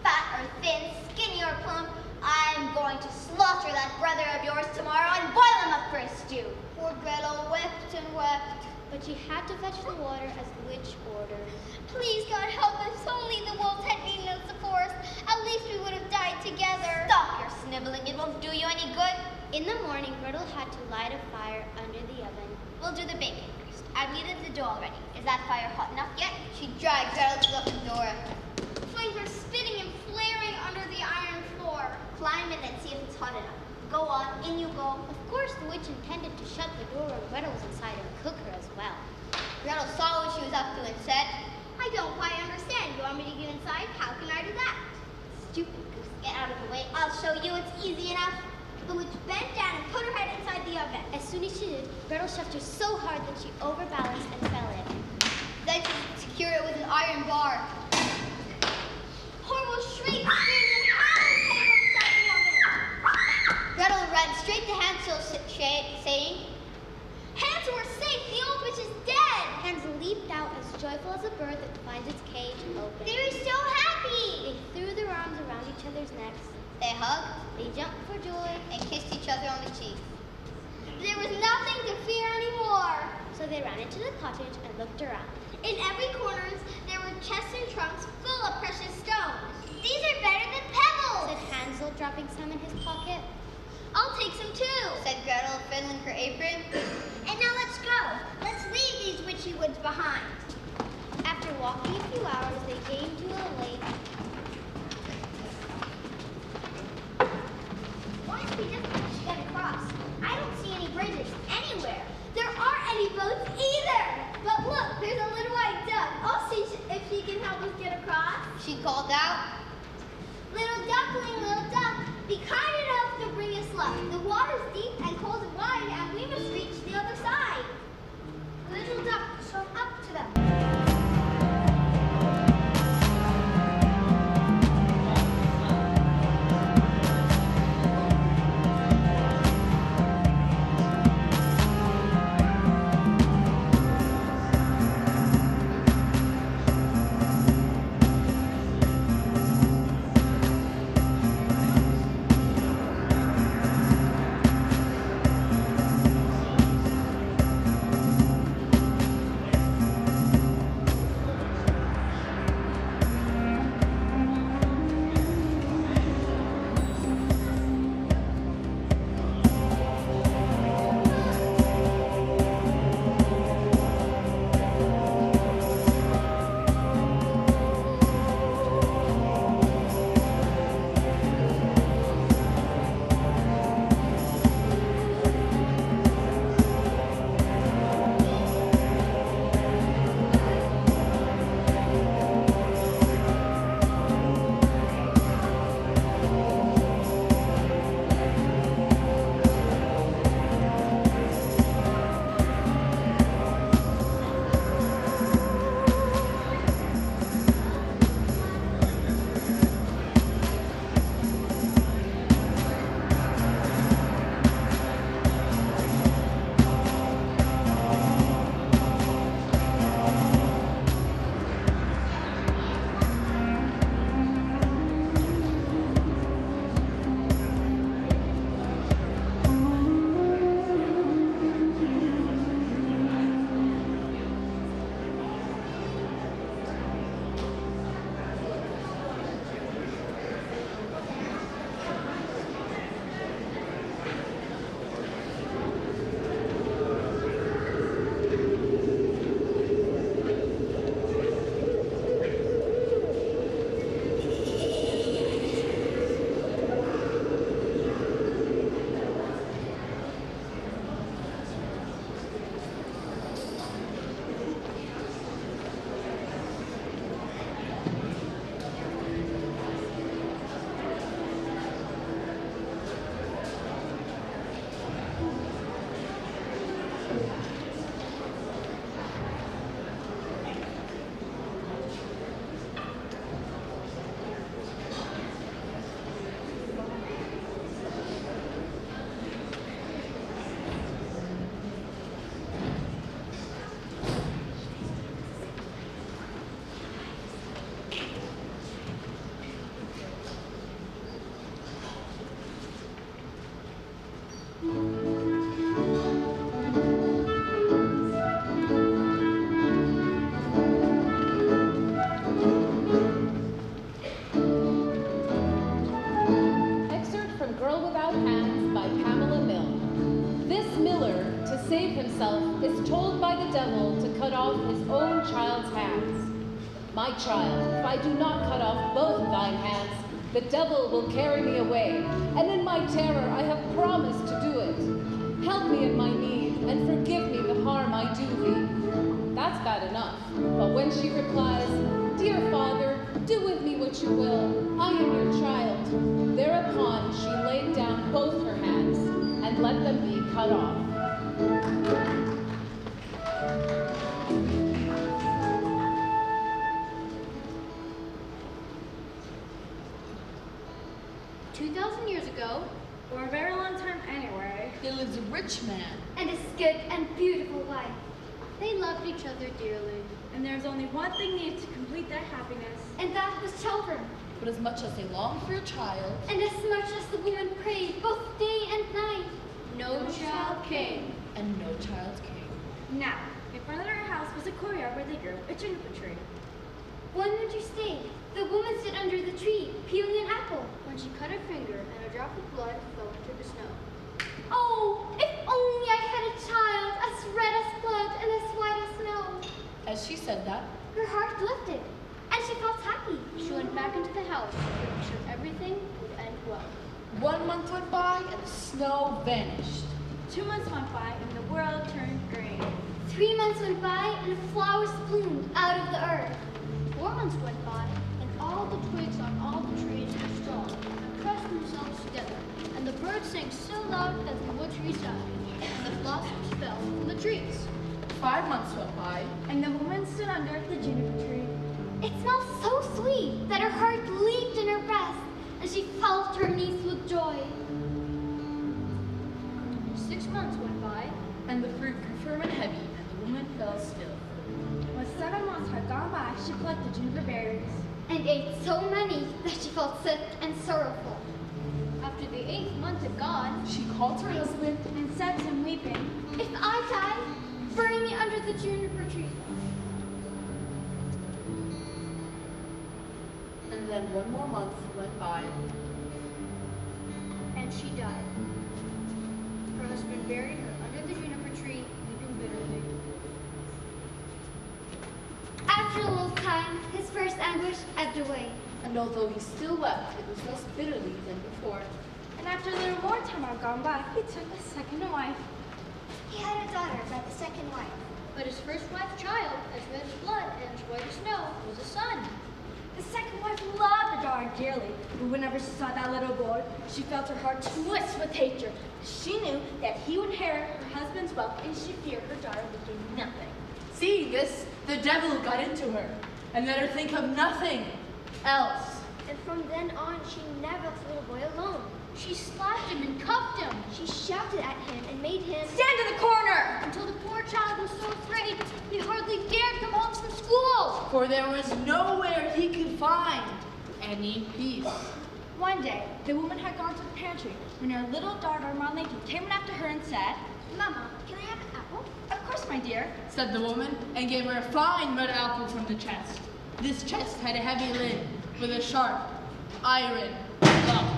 Fat or thin, skinny or plump, I'm going to slaughter that brother of yours tomorrow and boil him up for a stew. but she had to fetch the water as the witch ordered. Please, God, help us. Only the wolves had eaten us the forest. At least we would have died together. Stop your sniveling. It won't do you any good. In the morning, Gretel had to light a fire under the oven. We'll do the baking first. I've kneaded the dough already. Is that fire hot enough yet? She dragged Gretel to the open door. Flames were spitting and flaring under the iron floor. Climb in and see if it's hot enough. Go on, in you go. Of course, the witch intended to shut the door when Gretel was inside and cook her as well. Gretel saw what she was up to and said, I don't quite understand. You want me to get inside? How can I do that? Stupid goose, get out of the way. I'll show you. It's easy enough. The witch bent down and put her head inside the oven. As soon as she did, Gretel shoved her so hard that she overbalanced and fell in. Then she secured it with an iron bar. Horrible shrieks, screams, and howls came from inside the oven. Gretel ran straight to Hansel, saying, Hansel, we're safe! The old witch is dead! Hansel leaped out as joyful as a bird that finds its cage open. They were so happy! They threw their arms around each other's necks. They hugged, they jumped for joy, and kissed each other on the cheek. There was nothing to fear anymore! So they ran into the cottage and looked around. In every corner, there were chests and trunks full of precious stones. These are better than pebbles, said Hansel, dropping some in his pocket. I'll take some too, said Gretel, fiddling her apron. And now let's go. Let's leave these witchy woods behind. After walking a few hours, they came to a lake. Why don't we just get across? I don't see any bridges anywhere. There aren't any boats either. But look, there's a little white duck. I'll see if she can help us get across. She called out, little duck, be kind enough to bring us luck. The water's deep and cold and wide, and we must reach the other side. Little duck swam up to them. My child, if I do not cut off both thine hands, the devil will carry me away, and in my terror I have promised to do it. Help me in my need, and forgive me the harm I do thee. That's bad enough. But when she replies, Dear father, do with me what you will. I am your child. Thereupon she laid down both her hands and let them be cut off. 2,000 years ago, or a very long time anyway, there lives a rich man and his good and beautiful wife. They loved each other dearly. and there's only one thing needed to complete their happiness. And that was children. But as much as they longed for a child, And as much as the woman prayed both day and night, no child came. and no child came. Now, in front of their house was a courtyard where they grew a juniper tree. one winter stay, the woman stood under the tree, peeling an apple. When she cut her finger and a drop of blood fell into the snow. Oh, if only I had a child as red as blood and as white as snow. As she said that, Her heart lifted, and she felt happy. She went back into the house, making sure everything would end well. 1 month went by and the snow vanished. 2 months went by and the world turned green. 3 months went by, and flowers bloomed out of the earth. 4 months went by, and all the twigs on all the trees were strong and pressed themselves together, and the birds sang so loud that the woods resounded, and the blossoms fell from the trees. 5 months went by, And the woman stood under the juniper tree. It smelled so sweet that her heart leaped in her breast, and she felt her knees with joy. 6 months went by, and the fruit grew firm and heavy, and the woman fell still. When 7 months had gone by, she plucked the juniper berries. And ate so many that she felt sick and sorrowful. after the 8th month had gone, She called her husband, And said to him, weeping, If I die, bury me under the juniper tree. and then 1 more month went by. and she died. Her husband buried her under the juniper tree, weeping bitterly. After a little time, his first anguish ebbed away. And although he still wept, it was less bitterly than before. and after a little more time had gone by, he took a second wife. He had a daughter by the second wife. But his first wife's child, as red as blood and as white as snow, was a son. The second wife loved her daughter dearly, but whenever she saw that little boy, she felt her heart twist with hatred. She knew that he would inherit her husband's wealth, and she feared her daughter would gain nothing. Seeing this, the devil got into her, and let her think of nothing else. And from then on, she never left the little boy alone. She slapped him and cuffed him. She shouted at him and made him Stand in the corner! Until the poor child was so afraid, he hardly dared come home from school. For there was nowhere he could find any peace. One day, the woman had gone to the pantry when her little daughter, Marlene, came in after her and said, Mama, can I have an apple? Of course, my dear. Said the woman, and gave her a fine red apple from the chest. This chest had a heavy lid with a sharp iron lock.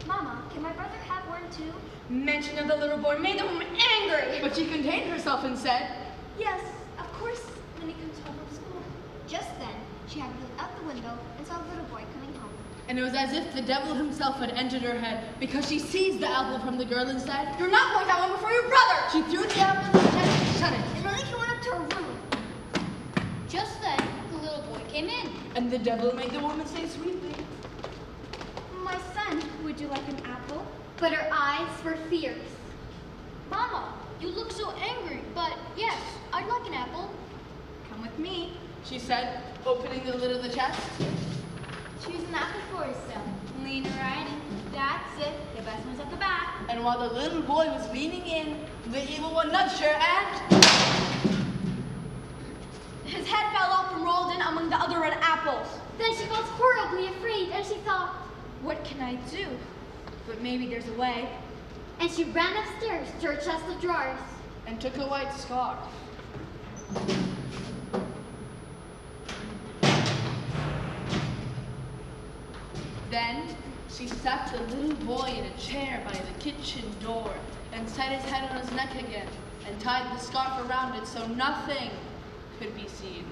Mama, can my brother have one too? Mention of the little boy made the woman angry. But she contained herself and said, Yes, of course, when he comes home from school. Just then, she had looked out the window and saw a little boy coming home. and it was as if the devil himself had entered her head, because she seized the apple from the girl and said, You're not going to have one before your brother! She threw the apple in the chest and shut it. And Marlene went up to her room. Just then, the little boy came in. And the devil made the woman say sweetly, My son, would you like an apple? But her eyes were fierce. Mama, you look so angry, but yes, I'd like an apple. Come with me. she said, opening the lid of the chest. Choose an apple for yourself. Lean right in. That's it. The best one's at the back. And while the little boy was leaning in, the evil one nudged her and His head fell off and rolled in among the other red apples. Then she felt horribly afraid, and she thought, What can I do? But maybe there's a way. and she ran upstairs to her chest of drawers. and took a white scarf. Then she sat the little boy in a chair by the kitchen door and set his head on his neck again and tied the scarf around it so nothing could be seen.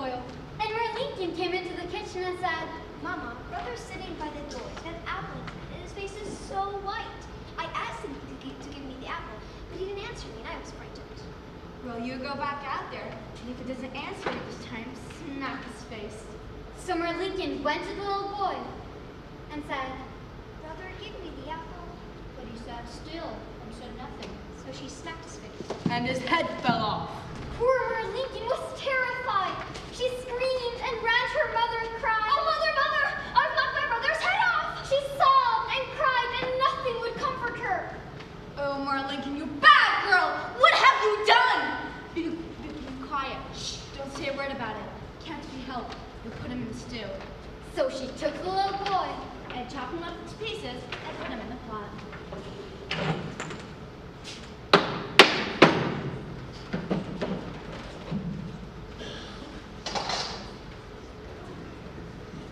spoil. And Marlinkin came into the kitchen and said, Mama, brother's sitting by the door with an apple in his hand, and his face is so white. I asked him to give me the apple, but he didn't answer me, and I was frightened. Well, you go back out there, and if it doesn't answer you this time, smack his face. So Marlinkin went to the little boy and said, Brother, give me the apple. But he sat still and said nothing. So she smacked his face. And his head fell off. Poor Marlinkin was terrified. She screamed and ran to her mother and cried, Oh, mother, mother, I've knocked my brother's head off. She sobbed and cried, and nothing would comfort her. Oh, Marlinkin, you bad girl! What have you done? Be quiet. Shh, don't say a word about it. Can't be helped. You'll put him in the stew. So she took the little boy And chop him up into pieces and put him in the pot.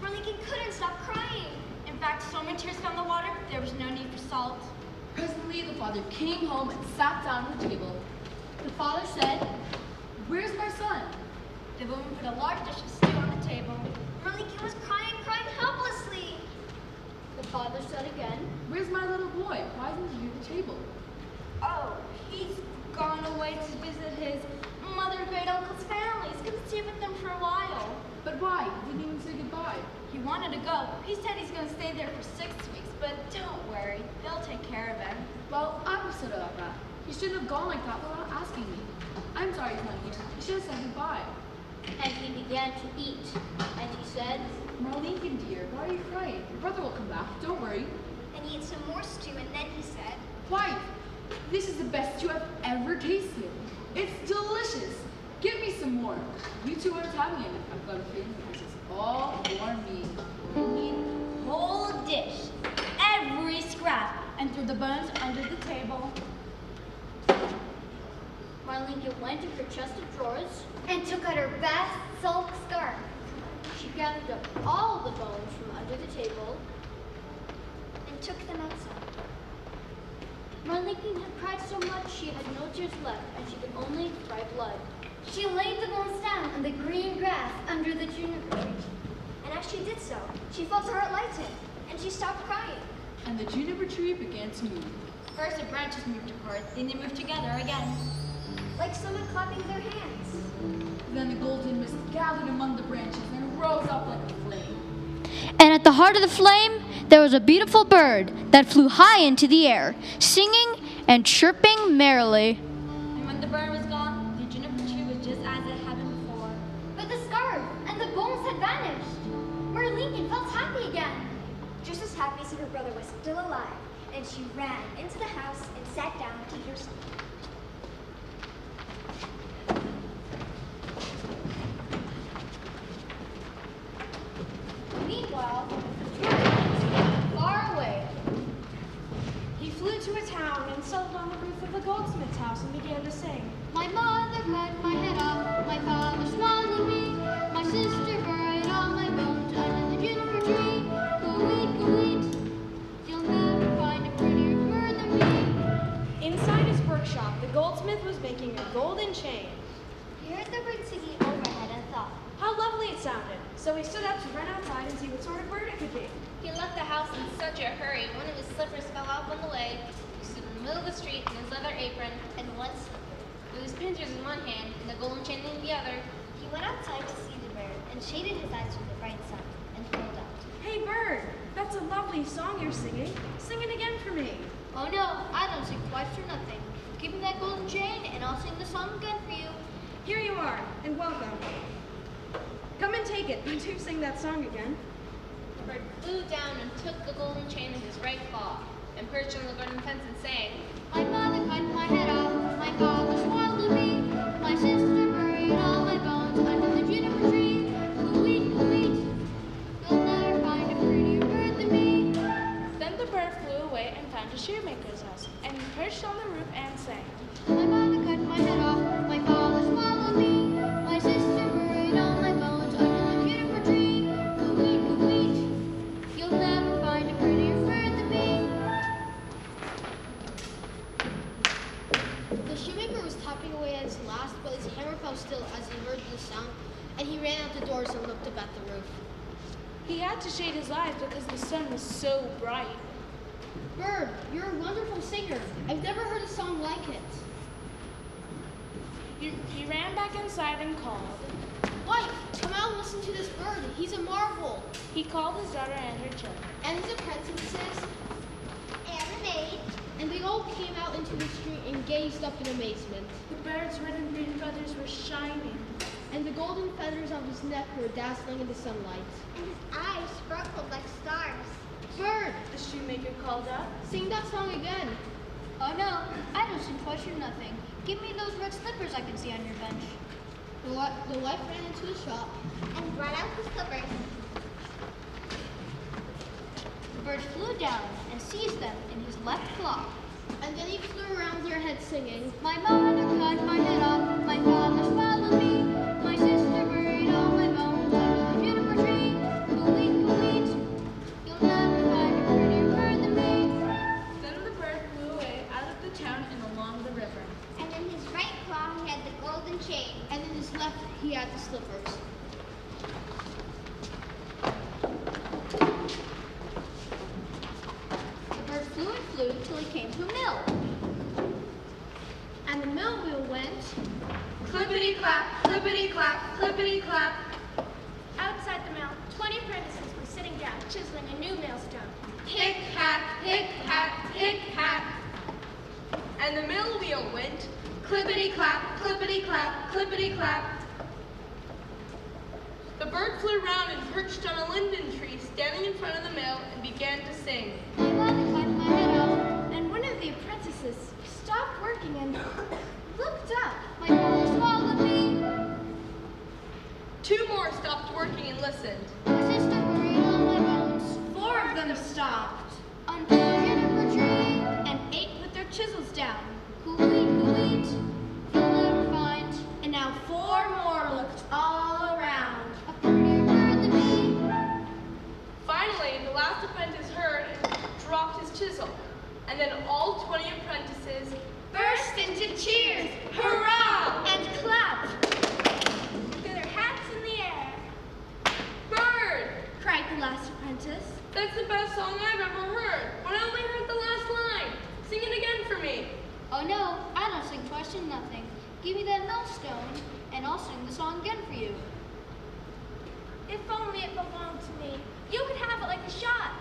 Marlinkin couldn't stop crying. In fact, so many tears found the water, there was no need for salt. Presently, the father came home and sat down at the table. The father said, "Where's my son?" The woman put a large dish of stew on the table. Marlinkin was crying helplessly. The father said again, "Where's my little boy? Why isn't he at the table?" Oh, he's gone away to visit his mother and great uncle's family. He's gonna stay with them for a while. But why? He didn't even say goodbye. He wanted to go. He said he's gonna stay there for 6 weeks, but don't worry, they'll take care of him. Well, I'm upset about that. He shouldn't have gone like that without asking me. I'm sorry he's not here. He should have said goodbye. And he began to eat. And he said, Marlinkin, dear, why are you crying? Your brother will come back. Don't worry. and he ate some more stew, and then he said, Wife, this is the best stew I've ever tasted. It's delicious. Give me some more. You two aren't having it. I've got a feeling this is all for me. And eat the whole dish, every scrap, and threw the bones under the table. Marlinkin went to her chest of drawers and took out her best silk scarf. She gathered up all the bones from under the table and took them outside. Marlinkin had cried so much she had no tears left, and she could only cry blood. She laid the bones down in the green grass under the juniper tree. And as she did so, she felt her heart lighten, and she stopped crying. And the juniper tree began to move. First the branches moved apart, then they moved together again. Like someone clapping their hands. Then the golden mist gathered among the branches and rose up like a flame. And at the heart of the flame, there was a beautiful bird that flew high into the air, singing and chirping merrily. And when the bird was gone, the juniper tree was just as it had been before. But the scarf and the bones had vanished. Marlinkin felt happy again. Just as happy as if her brother was still alive. And she ran into the house and sat down to hear something. Meanwhile, Johannes, far away. He flew to a town and settled on the roof of the goldsmith's house and began to sing. My mother cut my head off, my father swallowed me, my sister buried all my bones under the juniper tree. Go-eat, you'll never find a prettier bird than me. Inside his workshop, the goldsmith was making a golden chain. He heard the bird singing overhead and thought, How lovely it sounded. So he stood up to run outside and see what sort of bird it could be. He left the house in such a hurry, one of his slippers fell off on the way. He stood in the middle of the street in his leather apron and one slipper, with his pincers in one hand and the golden chain in the other. He went outside to see the bird and shaded his eyes from the bright sun and called out, Hey bird, that's a lovely song you're singing. Sing it again for me. Oh no, I don't sing twice for nothing. Give me that golden chain and I'll sing the song again for you. Here you are, and welcome. Come and take it, but do sing that song again. The bird flew down and took the golden chain in his right claw, and perched on the garden fence and sang, My mother cut my head off, my father swallowed me, my sister buried all my bones under the juniper tree. Go-eat, you'll never find a prettier bird than me. Then the bird flew away and found a shoemaker's house, and he perched on the roof and sang. My mother cut my head off, my father swallowed me, my sister buried all my bones under the juniper tree. Go-eat, you'll never find a prettier bird than me. The shoemaker was tapping away at his last, but his hammer fell still as he heard the sound, and he ran had to shade his eyes because the sun was so bright. Bird, you're a wonderful singer. I've never heard a song like it. He ran back inside and called. Wife, come out and listen to this bird. He's a marvel. He called his daughter and her children. And his apprentices. And the maid. And they all came out into the street and gazed up in amazement. The bird's red and green feathers were shining. And the golden feathers of his neck were dazzling in the sunlight. And his eyes sparkled like stars. Bird, the shoemaker called out. Sing that song again. Oh no, I don't sing twice or nothing. Give me those red slippers I can see on your bench. The wife ran into the shop and brought out the slippers. The bird flew down and seized them in his left claw. And then he flew around their head singing, My mother cut my head off, my father swallowed me, my sister buried all my bones under the juniper tree. Coo-weet, coo-weet, you'll never find a prettier bird than me. Then the bird flew away out of the town and along the river. And in his right claw he had the golden chain. And in his left he had the slippers. The bird flew and flew till he came to a mill. And the mill wheel went clippity-clap, clippity-clap, clippity-clap. Outside the mill, 20 apprentices were sitting down, chiseling a new millstone. Hick-hack, hick-hack, hick-hack. And the mill wheel went clippity-clap, clippity-clap, clippity-clap. The bird flew around and perched on a linden tree standing in front of the mill and began to sing. My mother cut my head off. And one of the apprentices stopped working and looked up. My father swallowed me. Two more stopped working and listened. My sister buried all my bones. 4 of them stopped under the juniper tree and ate with their chisels down. Coo-weet, coo-weet, you'll never find. And now 4 more looked all around. A prettier bird than me. Finally, the last apprentice heard and dropped his chisel. And then all 20 apprentices Burst into cheers, hurrah, and clapped. With their hats in the air. Bird! Cried the last apprentice. That's the best song I've ever heard, but I only heard the last line. Sing it again for me. Oh no, I don't sing twice or nothing. Give me that millstone, and I'll sing the song again for you. If only it belonged to me. You could have it like a shot.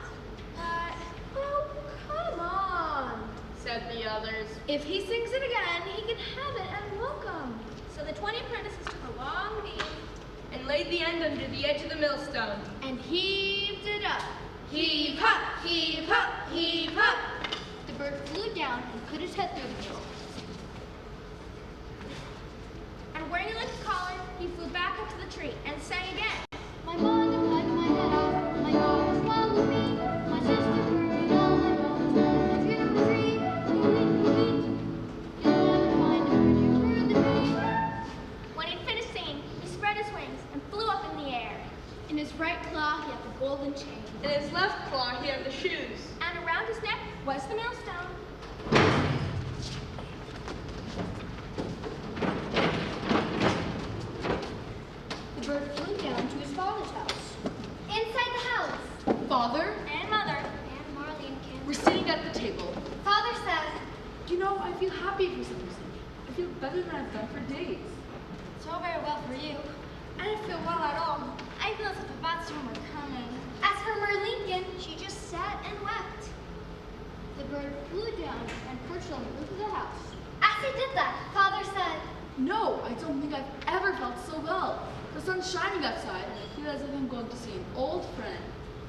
Oh, come on, said the others. If he sings it again, he can have it and welcome. So the 20 apprentices took a long beam and laid the end under the edge of the millstone. And heaved it up. Heave up, heave up, heave up. The bird flew down and put his head through the mill. And where he left the collar, he flew back up to the tree and sang again. My mother cut my head off, my father swallowed me, my sister buried all my bones under the juniper tree. Coo-weet, coo-weet, you'll never find a prettier bird than me. When he'd finished singing, he spread his wings and flew up in the air. In his right claw, he had the golden chain. In his left claw, he had the shoes. And around his neck was the millstone. The bird flew down to his father's house. Inside the house. Father, And mother. And Marlene came. we're sitting at the table. Father said, You know, I feel happy for some reason. I feel better than I've done for days. It's all very well for you. I didn't feel well at all. I feel as if a bad storm were coming. as for Marlene, she just sat and wept. The bird flew down and perched on the roof of the house. As he did that, Father said, No, I don't think I've ever felt so well. The sun's shining outside, and I feel as if I'm going to see an old friend.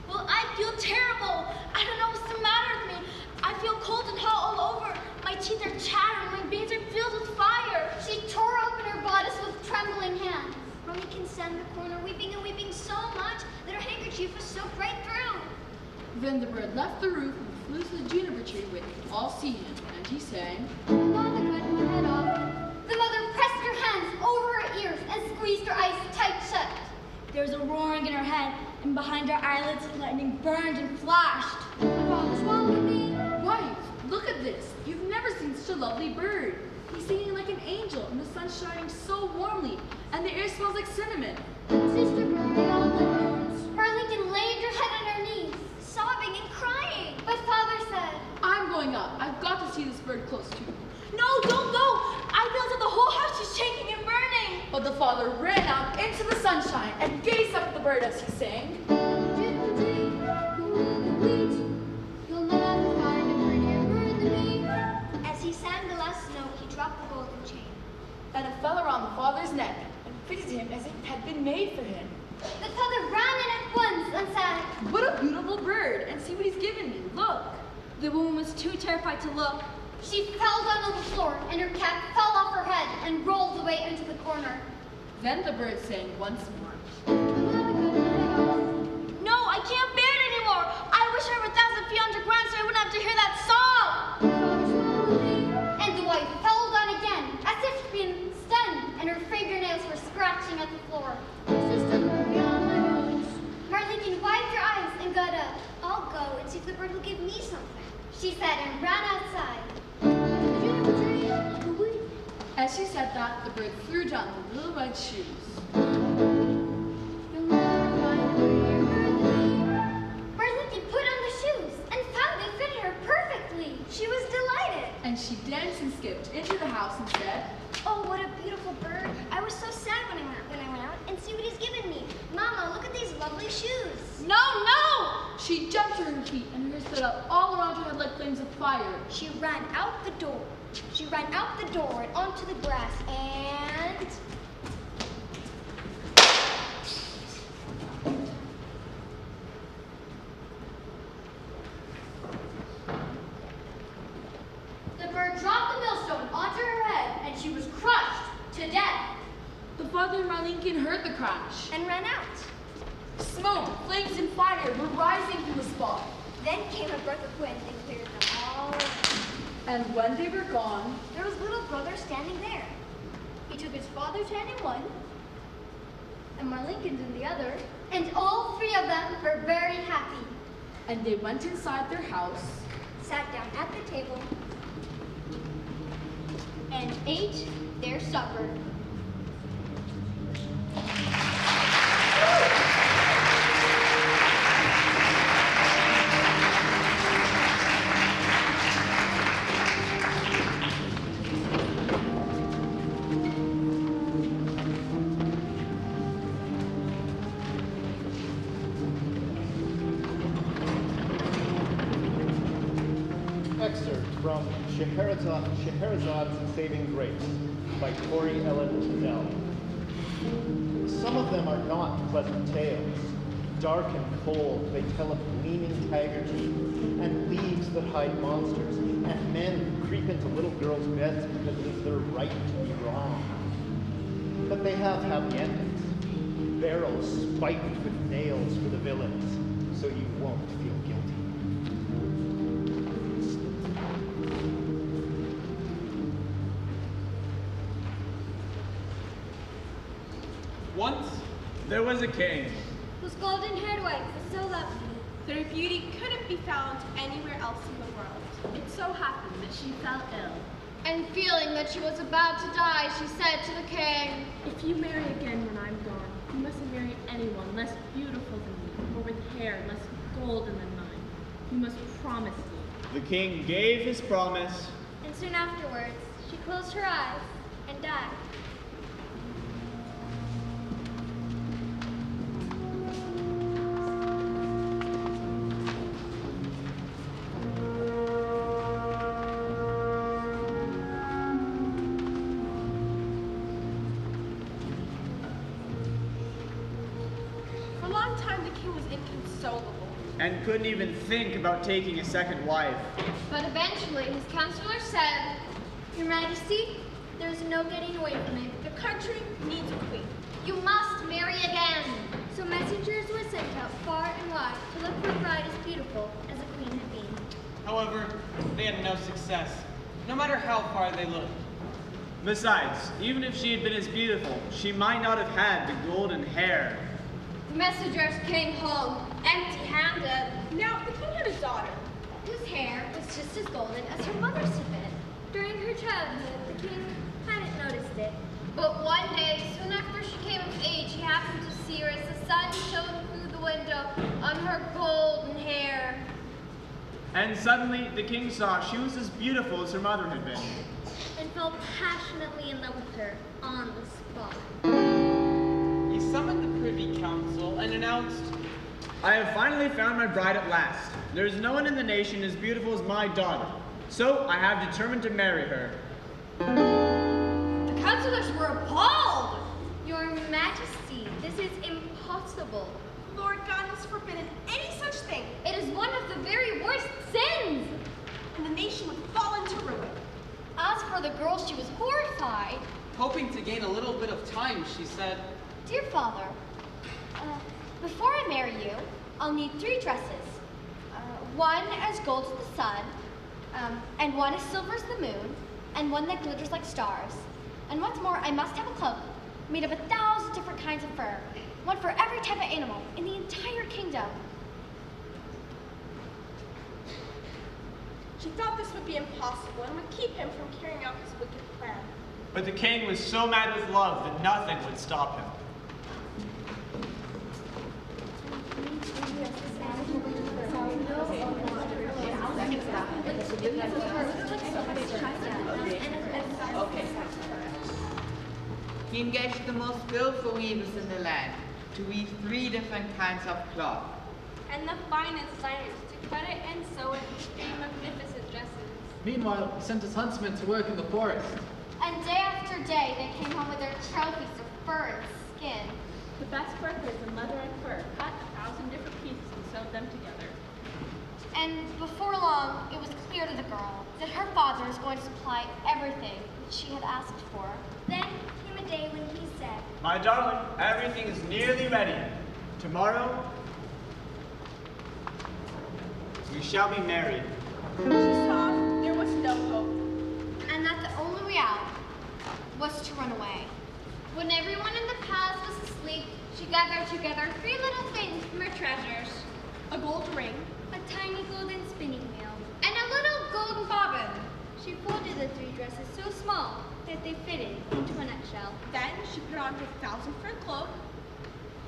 Well, I feel terrible. I don't know what's the matter with me. I feel cold and hot all over. My teeth are chattering. My veins are filled with fire. she tore open her bodice with trembling hands. Marlene sat in the corner, weeping and weeping so much that her handkerchief was soaked right through. Then the bird left the roof and flew to the juniper tree where they could all see him, and he sang, My mother cut my head off. The mother pressed her hands over her ears and squeezed her eyes tight shut. There was a roaring in her head, and behind her eyelids, lightning burned and flashed. My father swallowed me. Wife, look at this. You've never seen such a lovely bird. He's singing like an angel, and the sun's shining so warmly, and the air smells like cinnamon. My sister buried all my bones. Marlene laid her going up. I've got to see this bird close to. No, don't go! I feel that the whole house is shaking and burning. But the father ran out into the sunshine and gazed up at the bird as he sang. Juniper Tree, you'll never find a prettier bird than me. As he sang the last note, he dropped the golden chain. And it fell around the father's neck and fitted him as if it had been made for him. The father ran in at once and said, What a beautiful bird, and see what he's given me. Look. The woman was too terrified to look. She fell down on the floor, and her cap fell off her head and rolled away into the corner. Then the bird sang once more. No, I can't bear it anymore. I wish I were 1,000 feet underground so I wouldn't have to hear that song. And the wife fell down again, as if being stunned, and her fingernails were scratching at the floor. Marlinkin wiped her eyes and got up. I'll go and see if the bird will give me something, she said, and ran outside. As she said that, the bird threw down the little red shoes. Marlinkin put on the shoes and found they fitted her perfectly. She was delighted. And she danced and skipped into the house and said, Oh, what a beautiful bird. I was so sad when I went out, and see what he's given me. Mama, look at these lovely shoes. No, no! She jumped to her feet and her stood up all around her head like flames of fire. She ran out the door. She ran out the door and onto the grass, and... The bird dropped the millstone onto her head, and she was crushed to death. The father and Marlinkin heard the crash. And ran out. Smoke, flames, and fire were rising from the spot. Then came a breath of wind and cleared them all away. And when they were gone, there was little brother standing there. He took his father's hand in one, and Marlinkin's in the other, and all three of them were very happy. And they went inside their house, sat down at the table, and ate their supper. Excerpt from Scheherazad's Saving Grace by Tori Ellen Liddell. Some of them are not pleasant tales. Dark and cold, they tell of gleaming tiger teeth and leaves that hide monsters and men who creep into little girls' beds because it is their right to be wrong. But they have happy endings. Barrels spiked with nails for the villains, so you won't feel guilty. Once there was a king whose golden-haired wife was so lovely. Their beauty couldn't be found anywhere else in the world. It so happened that she fell ill. And feeling that she was about to die, she said to the king, If you marry again when I'm gone, you mustn't marry anyone less beautiful than me, or with hair less golden than mine. You must promise me. The king gave his promise. And soon afterwards, she closed her eyes and died. And couldn't even think about taking a second wife. But eventually his counselor said, Your Majesty, there's no getting away from it. The country needs a queen. You must marry again. So messengers were sent out far and wide to look for a bride as beautiful as the queen had been. However, they had no success, no matter how far they looked. Besides, even if she had been as beautiful, she might not have had the golden hair. The messengers came home empty-handed. Now, the king had a daughter whose hair was just as golden as her mother's had been. During her childhood, the king hadn't noticed it. But one day, soon after she came of age, he happened to see her as the sun shone through the window on her golden hair. And suddenly the king saw she was as beautiful as her mother had been. And fell passionately in love with her on the spot. He summoned the Privy Council and announced, I have finally found my bride at last. There is no one in the nation as beautiful as my daughter. So I have determined to marry her. The councilors were appalled. Your Majesty, this is impossible. Lord God has forbidden any such thing. It is one of the very worst sins. And the nation would fall into ruin. As for the girl, she was horrified. hoping to gain a little bit of time, she said, Dear Father, before I marry you, I'll need 3 dresses. One as gold as the sun, and one as silver as the moon, and one that glitters like stars. And what's more, I must have a cloak made of 1,000 different kinds of fur, one for every type of animal in the entire kingdom. She thought this would be impossible and would keep him from carrying out his wicked plan. But the king was so mad with love that nothing would stop him. He engaged the most skillful weavers in the land to weave 3 different kinds of cloth. And the finest designers to cut it and sew it into magnificent dresses. Meanwhile, he sent his huntsmen to work in the forest. And day after day, they came home with their trophies of fur and skin. The best workers in leather and fur cut 1,000 different pieces and sewed them together. And before long, it was clear to the girl that her father was going to supply everything that she had asked for. Then came a day when he said, My darling, everything is nearly ready. Tomorrow, we shall be married. She saw there was no hope. And that the only way out was to run away. When everyone in the palace was asleep, she gathered together 3 little things from her treasures. A gold ring, a tiny golden spinning wheel, and a little golden bobbin. She folded the 3 dresses so small that they fitted into a nutshell. then she put on her 1,000-fur cloak,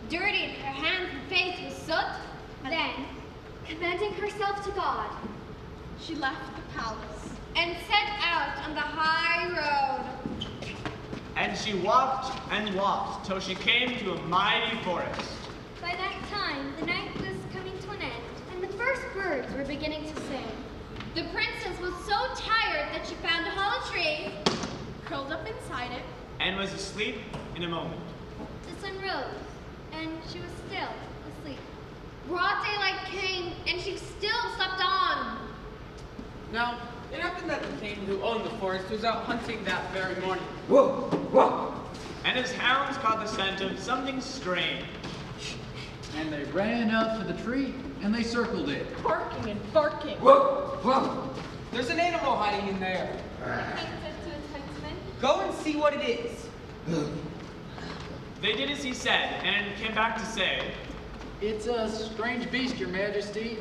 Dirtied her hands and face with soot. Then, commending herself to God, she left the palace. and set out on the high road. And she walked and walked till she came to a mighty forest. By that time, the night was coming to an end, and the first birds were beginning to sing. The princess was so tired that she found a hollow tree, Curled up inside it, And was asleep in a moment. the sun rose, and she was still asleep. Broad daylight came, and she still slept on. Now, it happened that the king who owned the forest was out hunting that very morning. Whoa, whoa. And his hounds caught the scent of something strange. And they ran up to the tree, and they circled it. barking and barking. Whoa, whoa. There's an animal hiding in there. King said to his huntsman, Go and see what it is. They did as he said, and came back to say, It's a strange beast, your majesty.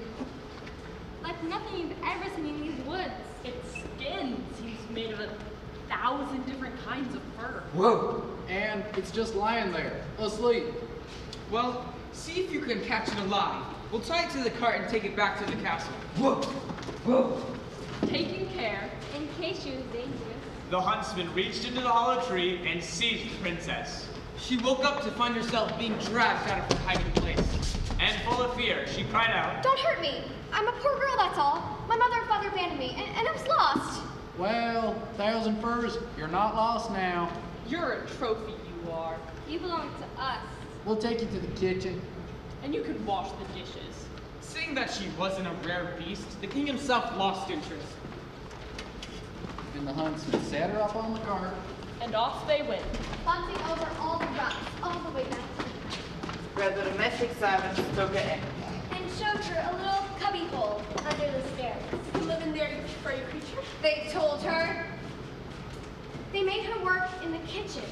like nothing you've ever seen in these woods. Its skin seems made of 1,000 different kinds of fur. Whoa. And it's just lying there, asleep. Well, see if you can catch it alive. We'll tie it to the cart and take it back to the castle. Whoa. Whoa. Taking care, In case she was dangerous. The huntsman reached into the hollow tree and seized the princess. She woke up to find herself being dragged out of her hiding place. And full of fear, she cried out, Don't hurt me. I'm a poor girl, that's all. My mother and father abandoned me, and I was lost. Well, Thousandfurs, you're not lost now. you're a trophy, you are. You belong to us. We'll take you to the kitchen. And you can wash the dishes. Seeing that she wasn't a rare beast, the king himself lost interest. And the huntsman set her up on the cart. And off they went. Bumping over all the rocks, all the way back to the house, Where the domestic servants took her in. and showed her a little cubby hole under the stairs. You live in there, you furry creature. They told her. They made her work in the kitchen.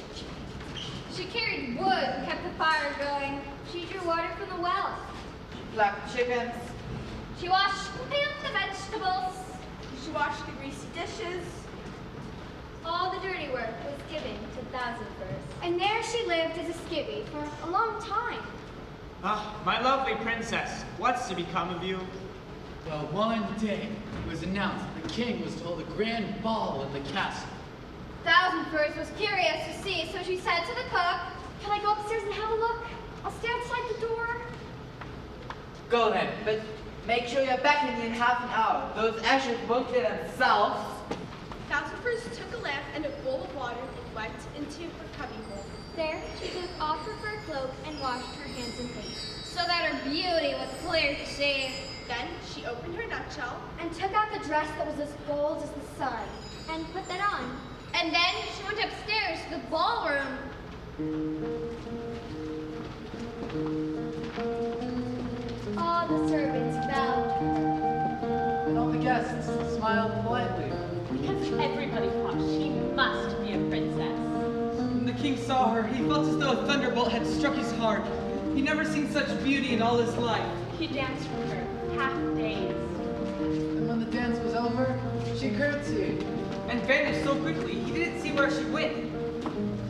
She carried wood and kept the fire going. She drew water from the well. Plucked chickens. She washed and peeled the vegetables. She washed the greasy dishes. All the dirty work was given to Thousandfurs. And there she lived as a skivvy for a long time. Ah, my lovely princess, what's to become of you? Well, one day it was announced that the king was to hold a grand ball in the castle. Thousandfurs was curious to see, so she said to the cook, "Can I go upstairs and have a look? I'll stay outside the door." Go then, but make sure you're back in half an hour. Those ashes won't clear themselves. Thousandfurs took a lamp and a bowl of water and went into her cubbyhole. There, she took off her fur cloak and washed her hands and face. So that her beauty was clear to see. Then she opened her nutshell And took out the dress that was as gold as the sun. And put that on. And then she went upstairs to the ballroom. All the servants bowed. And all the guests smiled politely. Because everybody thought she must be a princess. When the king saw her, he felt as though a thunderbolt had struck his heart. He'd never seen such beauty in all his life. He danced with her, half dazed. And when the dance was over, she curtsied. And vanished so quickly, he didn't see where she went.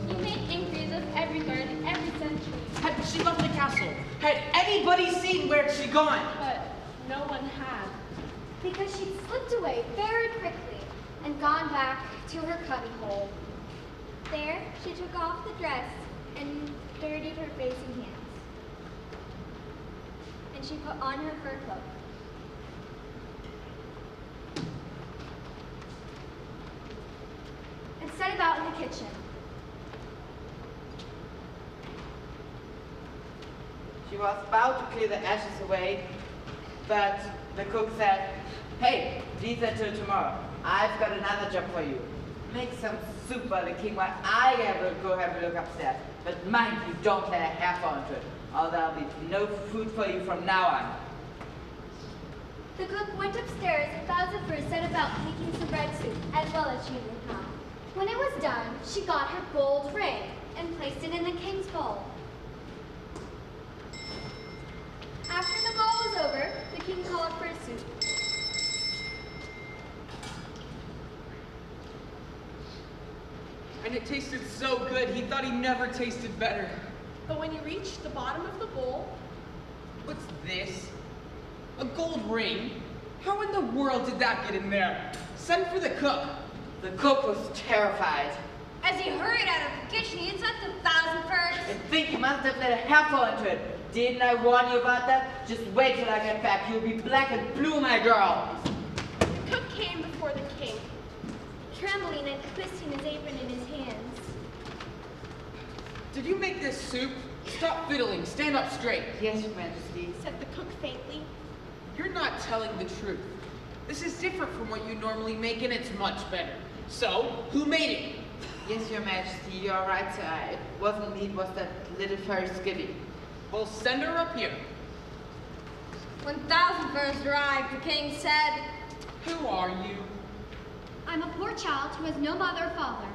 He made inquiries of every bird in every century. Had she left the castle? Had anybody seen where she'd gone? But no one had. Because she'd slipped away very quickly and gone back to her cubbyhole. There, she took off the dress and dirtied her face and hands. And she put on her fur cloak. And set about in the kitchen. She was about to clear the ashes away, but the cook said, "Hey, leave that till tomorrow. I've got another job for you. Make some soup for the king while I go have a look upstairs. But mind you, don't let a hair fall into it, or there'll be no food for you from now on." The cook went upstairs and Thousandfurs set about making some bread soup, as well as she knew how. When it was done, she got her gold ring and placed it in the king's bowl. After the bowl was over, the king called for his soup. And it tasted so good, he thought he never tasted better. But when he reached the bottom of the bowl, What's this? A gold ring? How in the world did that get in there? Send for the cook. The cook was terrified. As he hurried out of the kitchen, he said to Thousandfurs, I think you must have let a hair fall into it. Didn't I warn you about that? Just wait till I get back. You'll be black and blue, my girl. the cook came before the king. Trembling and twisting his apron in his hands. Did you make this soup? Stop fiddling. Stand up straight. Yes, Your Majesty. Said the cook faintly. You're not telling the truth. This is different from what you normally make, and it's much better. So, who made it? Yes, Your Majesty, you're right, sir. It wasn't me, it was that little fairy Skibby. Well, send her up here. When Thousandfurs arrived, the king said, Who are you? I'm a poor child who has no mother or father.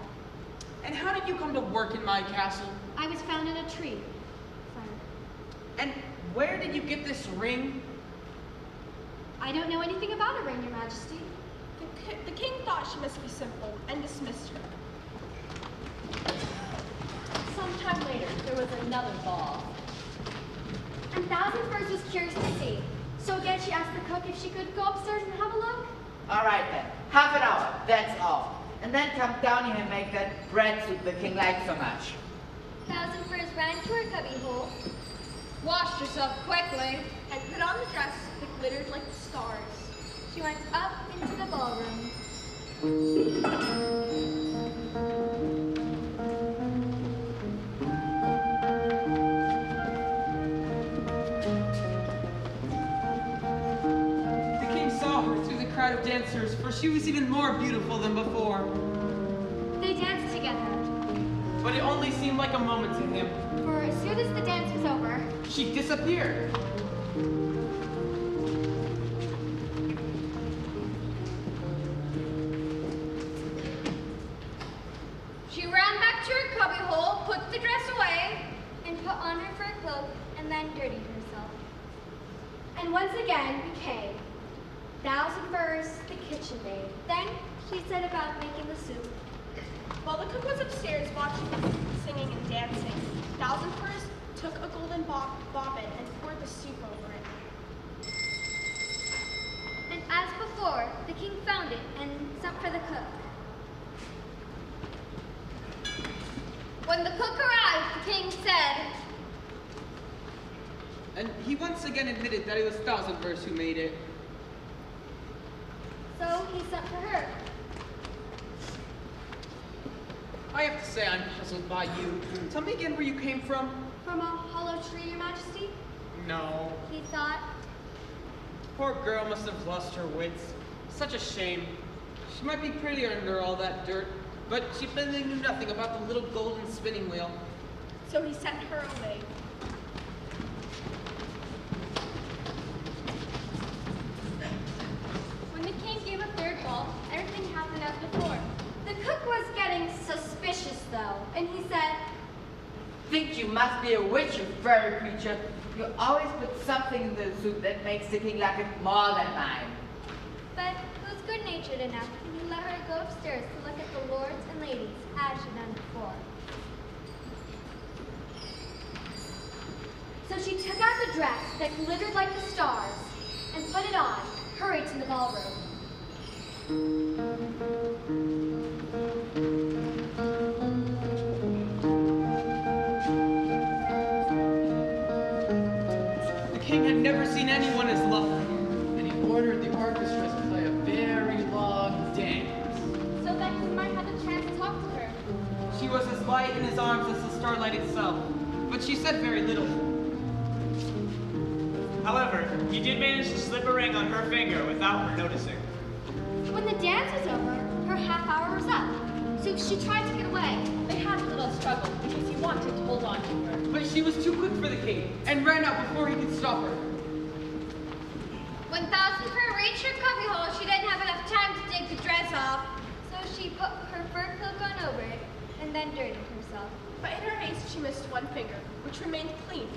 And how did you come to work in my castle? I was found in a tree. And where did you get this ring? I don't know anything about a ring, Your Majesty. The king thought she must be simple and dismissed her. Sometime later, there was another ball. And Thousandfurs was curious to see. So again she asked the cook if she could go upstairs and have a look. All right then, half an hour, that's all. And then come down here and make that bread soup the king likes so much. Thousandfurs ran to her cubbyhole. washed herself quickly, and put on the dress that glittered like the stars. She went up into the ballroom. The king saw her through the crowd of dancers, for she was even more beautiful than before. They danced together. But it only seemed like a moment to him. For as soon as the dance was over, she disappeared. she ran back to her cubbyhole, put the dress away, and put on her fur cloak, and then dirtied herself. And once again became Thousandfurs the kitchen maid. Then she set about making the soup. While the cook was upstairs watching them singing and dancing, Thousandfurs took a golden bobbin and poured the soup over it. As before, the king found it and sent for the cook. When the cook arrived, the king said, And he once again admitted that it was Thousandfurs who made it. so he sent for her. I have to say I'm puzzled by you. Tell me again where you came from. From a hollow tree, your majesty, No. he thought. Poor girl must have lost her wits. Such a shame. She might be prettier under all that dirt, but she plainly knew nothing about the little golden spinning wheel. So he sent her away. When the king gave a third ball, everything happened as before. The cook was getting suspicious, though, and he said, Think you must be a witch, you furry creature. You always put something in the soup that makes the king like it more than mine. but he was good-natured enough, and he let her go upstairs to look at the lords and ladies, as she'd done before. So she took out the dress that glittered like the stars, and put it on, hurried to the ballroom. The king had never seen anyone as lovely. And he ordered the orchestra to play a very long dance. So that he might have a chance to talk to her. She was as light in his arms as the starlight itself, but she said very little. However, he did manage to slip a ring on her finger without her noticing. When the dance was over, her half hour was up, so she tried to get away. They had a little struggle because he wanted to hold on to her. But she was too quick for the king and ran out before he could stop her. When Thousandfurs reached her cubbyhole, she didn't have enough time to take the dress off, so she put her fur cloak on over it and then dirtied herself. But in her haste, she missed one finger, which remained clean.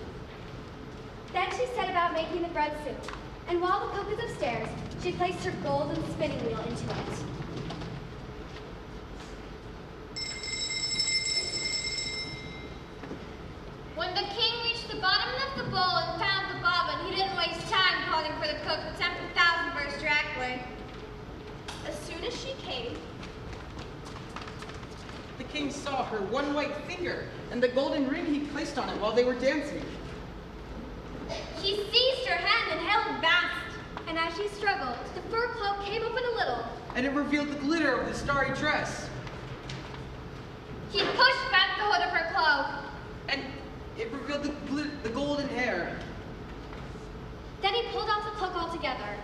Then she set about making the bread soup, and while the cook was upstairs, she placed her golden spinning wheel into it. When the king reached the bottom of the bowl and found the bobbin, he didn't waste time calling for the cook, but sent for Thousandfurs directly. As soon as she came, The king saw her one white finger and the golden ring he placed on it while they were dancing. He seized her hand and held it fast, and as she struggled, the fur cloak came open a little. And it revealed the glitter of the starry dress. He pushed back the hood of her cloak. And it revealed the golden hair. Then he pulled off the cloak altogether.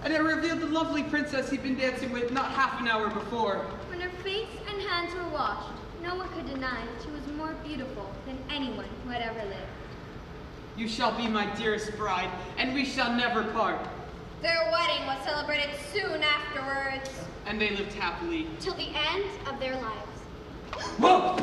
And it revealed the lovely princess he'd been dancing with not half an hour before. When her face and hands were washed, no one could deny that she was more beautiful than anyone who had ever lived. You shall be my dearest bride, and we shall never part. Their wedding was celebrated soon afterwards, And they lived happily. till the end of their lives. Whoa!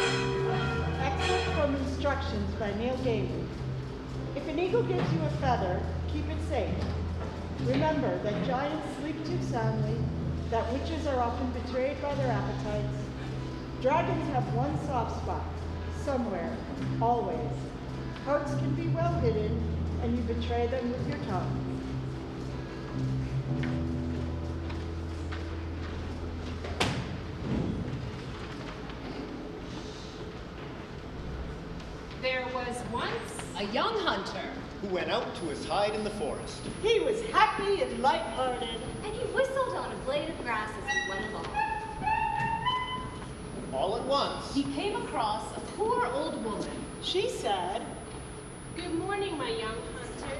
Excerpt from instructions by Neil Gaiman. If an eagle gives you a feather, keep it safe. Remember that giants sleep too soundly, that witches are often betrayed by their appetites. Dragons have one soft spot, somewhere, always. Hearts can be well hidden, and you betray them with your tongue. There was once a young hunter. Who went out to his hide in the forest. He was happy and light-hearted. And he whistled on a blade of grass as he went along. All at once, He came across a poor old woman. She said, Good morning, my young hunter.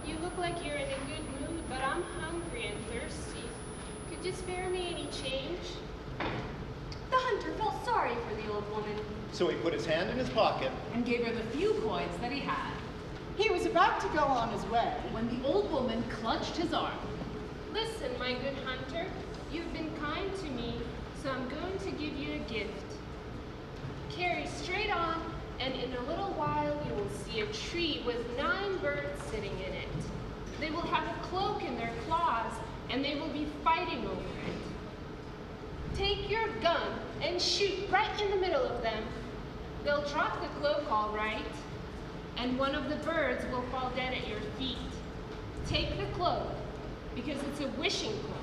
You look like you're in a good mood, but I'm hungry and thirsty. Could you spare me any change? The hunter felt sorry for the old woman. So he put his hand in his pocket and gave her the few coins that he had. He was about to go on his way when the old woman clutched his arm. Listen, my good hunter, you've been kind to me, so I'm going to give you a gift. Carry straight on, and in a little while you will see a tree with 9 birds sitting in it. They will have a cloak in their claws, and they will be fighting over it. Take your gun and shoot right in the middle of them. They'll drop the cloak all right, and one of the birds will fall dead at your feet. Take the cloak, because it's a wishing cloak.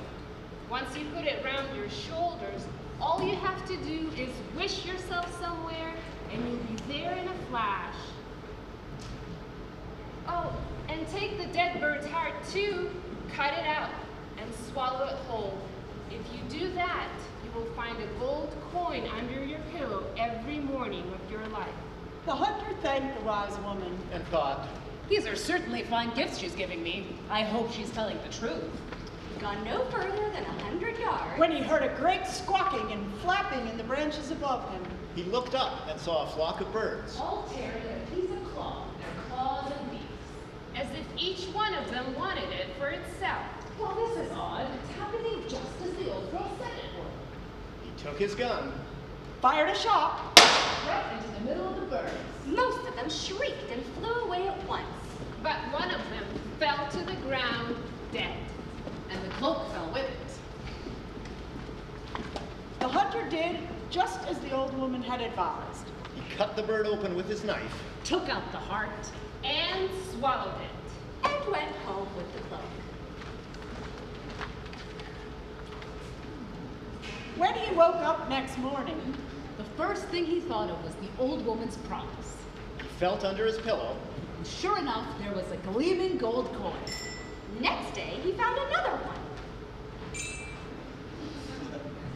Once you put it round your shoulders, all you have to do is wish yourself somewhere, and you'll be there in a flash. Oh, and take the dead bird's heart too, cut it out, and swallow it whole. If you do that, you will find a gold coin under your pillow every morning of your life. The hunter thanked the wise woman and thought, these are certainly fine gifts she's giving me. I hope she's telling the truth. Gone no further than 100 yards. when he heard a great squawking and flapping in the branches above him. He looked up and saw a flock of birds. All tearing a piece of cloth, their claws and beaks. As if each one of them wanted it for itself. Well, this is odd. It's happening just as the old girl said it would. He took his gun, fired a shot, right into the middle of the birds. Most of them shrieked and flew away at once. But one of them fell to the ground dead. And the cloak fell with it. The hunter did just as the old woman had advised. he cut the bird open with his knife, Took out the heart. And swallowed it. And went home with the cloak. When he woke up next morning, the first thing he thought of was the old woman's promise. he felt under his pillow, And sure enough, there was a gleaming gold coin. Next day, he found another one.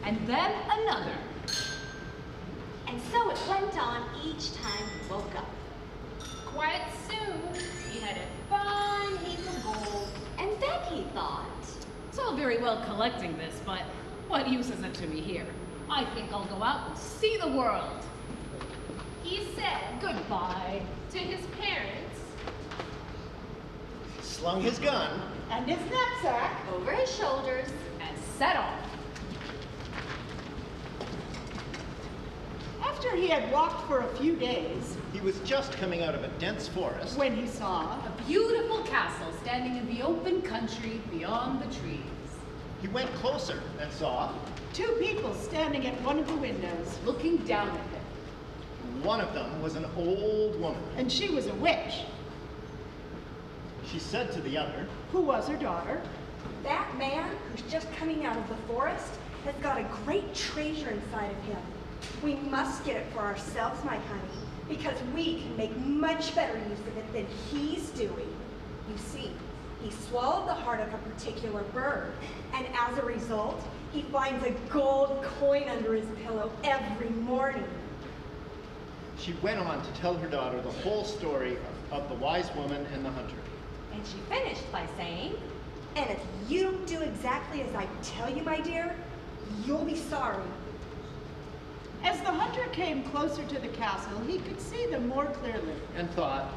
And then another. And so it went on each time he woke up. Quite soon, he had a fine heap of gold. And then he thought, It's all very well collecting this, but what use is it to me here? I think I'll go out and see the world. He said Goodbye. to his parents, slung his gun, and his knapsack over his shoulders, and set off. after he had walked for a few days, he was just coming out of a dense forest when he saw a beautiful castle standing in the open country beyond the trees. He went closer and saw 2 people standing at one of the windows, looking down at him. one of them was an old woman. and she was a witch, She said to the other, who was her daughter. That man who's just coming out of the forest has got a great treasure inside of him. We must get it for ourselves, my honey, because we can make much better use of it than he's doing. You see, he swallowed the heart of a particular bird, and as a result, he finds a gold coin under his pillow every morning. She went on to tell her daughter the whole story of the wise woman and the hunter. And she finished by saying, and if you don't do exactly as I tell you, my dear, you'll be sorry. As the hunter came closer to the castle, he could see them more clearly. And thought,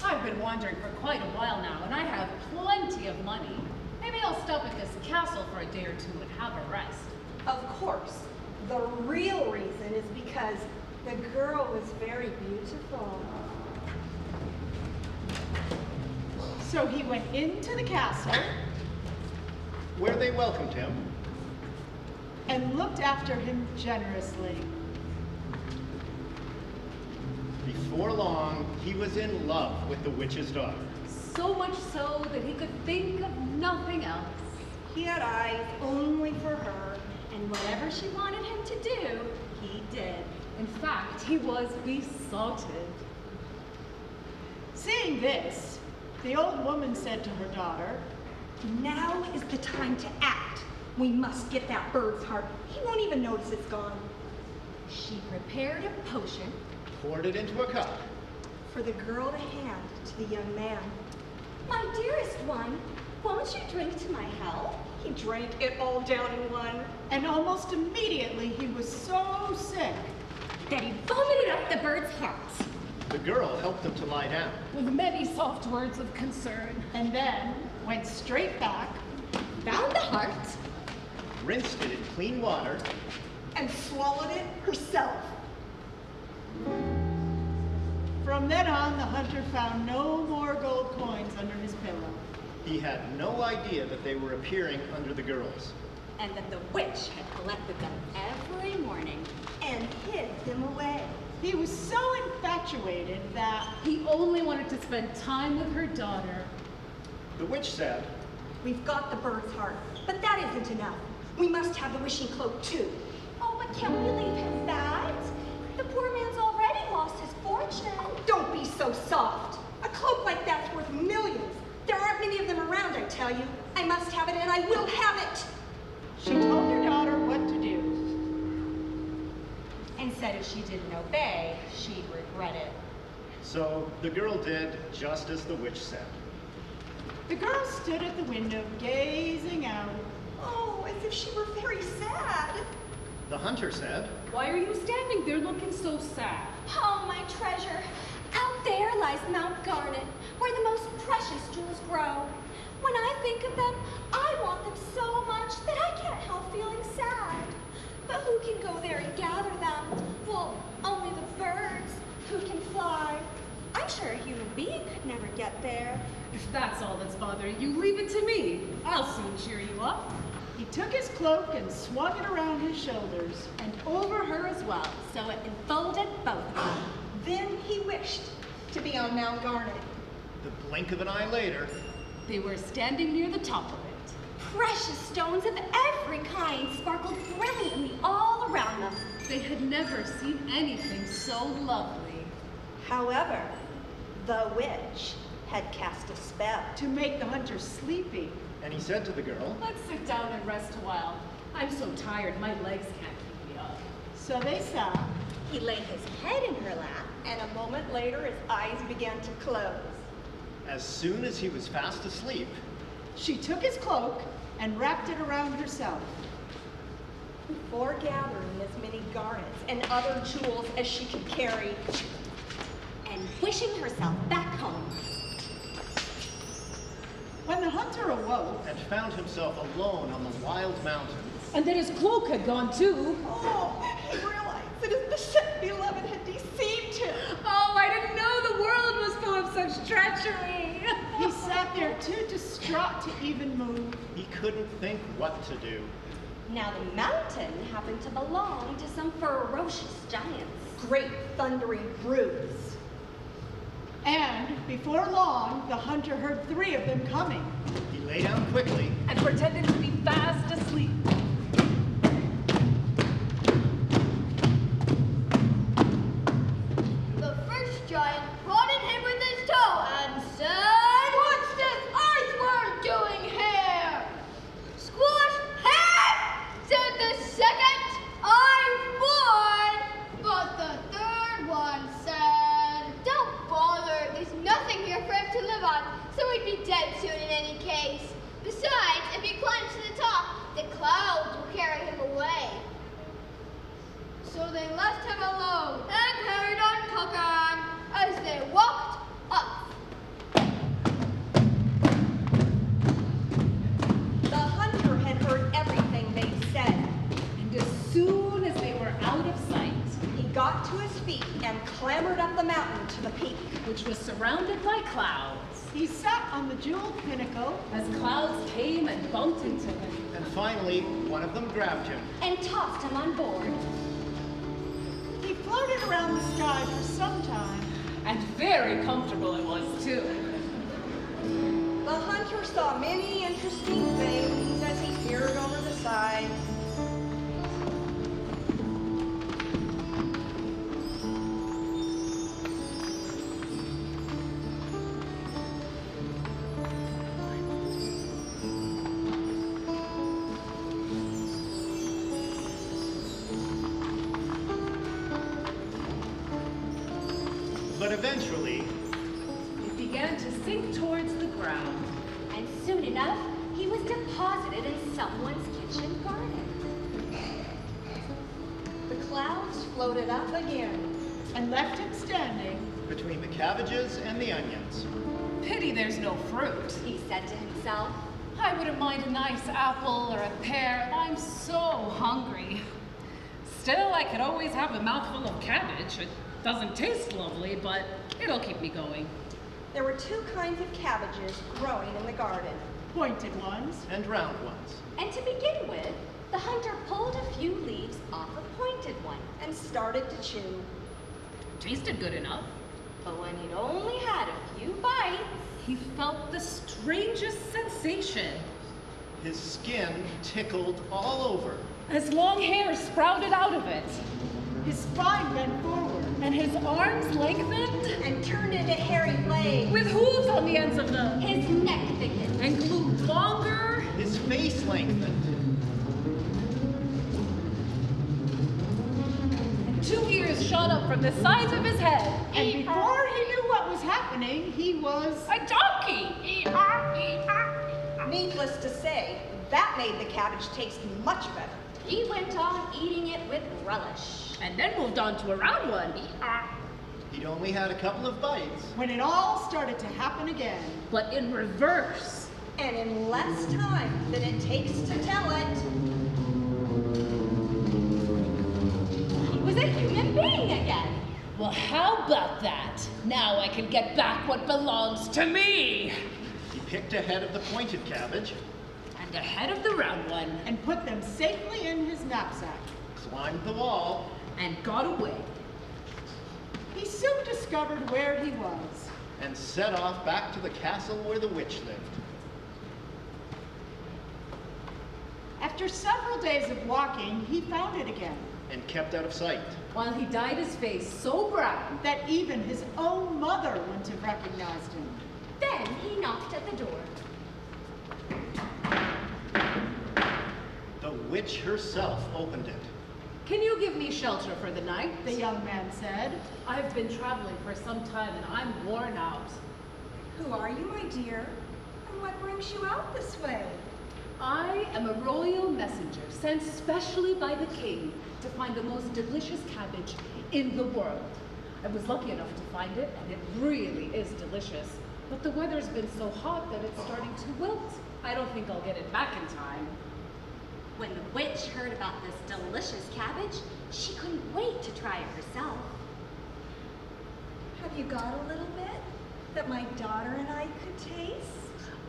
I've been wandering for quite a while now, and I have plenty of money. Maybe I'll stop at this castle for a day or two and have a rest. Of course, the real reason is because the girl was very beautiful. So he went into the castle where they welcomed him and looked after him generously. Before long, he was in love with the witch's daughter. So much so that he could think of nothing else. He had eyes only for her, and whatever she wanted him to do, he did. In fact, he was besotted. Seeing this, the old woman said to her daughter, Now is the time to act. We must get that bird's heart. He won't even notice it's gone. She prepared a potion, poured it into a cup for the girl to hand to the young man. My dearest one, won't you drink to my health? He drank it all down in one. And almost immediately he was so sick that he vomited up the bird's heart. The girl helped him to lie down. With many soft words of concern. and then went straight back, Found the heart, rinsed it in clean water, and swallowed it herself. From then on, the hunter found no more gold coins under his pillow. he had no idea that they were appearing under the girl's. and that the witch had collected them every morning. And hid them away. He was so infatuated that He only wanted to spend time with her daughter. The witch said, We've got the bird's heart, but that isn't enough. We must have the wishing cloak too. Oh, but can't we leave him that? The poor man's already lost his fortune. Don't be so soft. A cloak like that's worth millions. There aren't many of them around, I tell you. I must have it, and I will have it. she told her daughter what to do. And said if she didn't obey, she'd regret it. so the girl did just as the witch said. The girl stood at the window, gazing out. Oh, as if she were very sad. The hunter said, Why are you standing there looking so sad? Oh, my treasure. Out there lies Mount Garnet, where the most precious jewels grow. When I think of them, I want them so much that I can't help feeling sad. But who can go there and gather them? Well, only the birds who can fly. I'm sure a human being could never get there. If that's all that's bothering you, leave it to me. I'll soon cheer you up. He took his cloak and swung it around his shoulders. And over her as well, so it enfolded both of them. Then he wished to be on Mount Garnet. the blink of an eye later, They were standing near the top of it. Precious stones of every kind sparkled brilliantly all around them. They had never seen anything so lovely. However, the witch had cast a spell. To make the hunter sleepy. and he said to the girl, Let's sit down and rest a while. I'm so tired, my legs can't keep me up. So they sat. He laid his head in her lap, and a moment later his eyes began to close. as soon as he was fast asleep, She took his cloak and wrapped it around herself. Before gathering as many garnets and other jewels as she could carry, And wishing herself back home. When the hunter awoke, and found himself alone on the wild mountain, And that his cloak had gone too. oh, he realized that his beloved had deceived him. Oh, I didn't know the world was full of such treachery. he sat there too distraught to even move. he couldn't think what to do. Now the mountain happened to belong to some ferocious giants. Great thundering brutes. And before long, the hunter heard 3 of them coming. He lay down quickly, And pretended to be fast asleep. The first giant prodded him with his toe and said, What's this earthworm doing here? Squash head, said the second. I'm bored. But the third one said, Don't bother. There's nothing here for him to live on, so he'd be dead soon in any case. Besides, if he climbs to the top, the clouds will carry him away. So they left him alone and carried on talking as they walked up. The hunter had heard everything they said. And as soon as they were out of sight, He got to his feet and clambered up the mountain to the peak. which was surrounded by clouds, He sat on the jeweled pinnacle as clouds came and bumped into him. and finally one of them grabbed him. And tossed him on board. He floated around the sky for some time. And very comfortable it was, too. The hunter saw many interesting things as he peered over the side. But eventually, It began to sink towards the ground. And soon enough, he was deposited in someone's kitchen garden. The clouds floated up again and left him standing between the cabbages and the onions. Pity there's no fruit, he said to himself. I wouldn't mind a nice apple or a pear. I'm so hungry. Still, I could always have a mouthful of cabbage. It doesn't taste lovely, but it'll keep me going. There were two kinds of cabbages growing in the garden. Pointed ones and round ones. And to begin with, the hunter pulled a few leaves off a pointed one and started to chew. Tasted good enough. But when he'd only had a few bites, he felt the strangest sensation. His skin tickled all over. As long hair sprouted out of it. His spine bent forward. And his arms lengthened. And turned into hairy legs. With hooves on the ends of them. His neck thickened. And grew longer. His face lengthened. And 2 ears shot up from the sides of his head. And before he knew what was happening, he was a donkey. Needless to say, that made the cabbage taste much better. He went on eating it with relish. And then moved on to a round one. He'd only had a couple of bites when it all started to happen again. But in reverse. And in less time than it takes to tell it. He was a human being again. Well, how about that? Now I can get back what belongs to me. He picked a head of the pointed cabbage. And a head of the round one. And put them safely in his knapsack. Climbed the wall. And got away. He soon discovered where he was. And set off back to the castle where the witch lived. After several days of walking, he found it again. And kept out of sight. While he dyed his face so brown that even his own mother wouldn't have recognized him. Then he knocked at the door. The witch herself opened it. Can you give me shelter for the night? The young man said. I've been traveling for some time and I'm worn out. Who are you, my dear? And what brings you out this way? I am a royal messenger sent specially by the king to find the most delicious cabbage in the world. I was lucky enough to find it, and it really is delicious. But the weather's been so hot that it's starting to wilt. I don't think I'll get it back in time. When the witch heard about this delicious cabbage, she couldn't wait to try it herself. Have you got a little bit that my daughter and I could taste?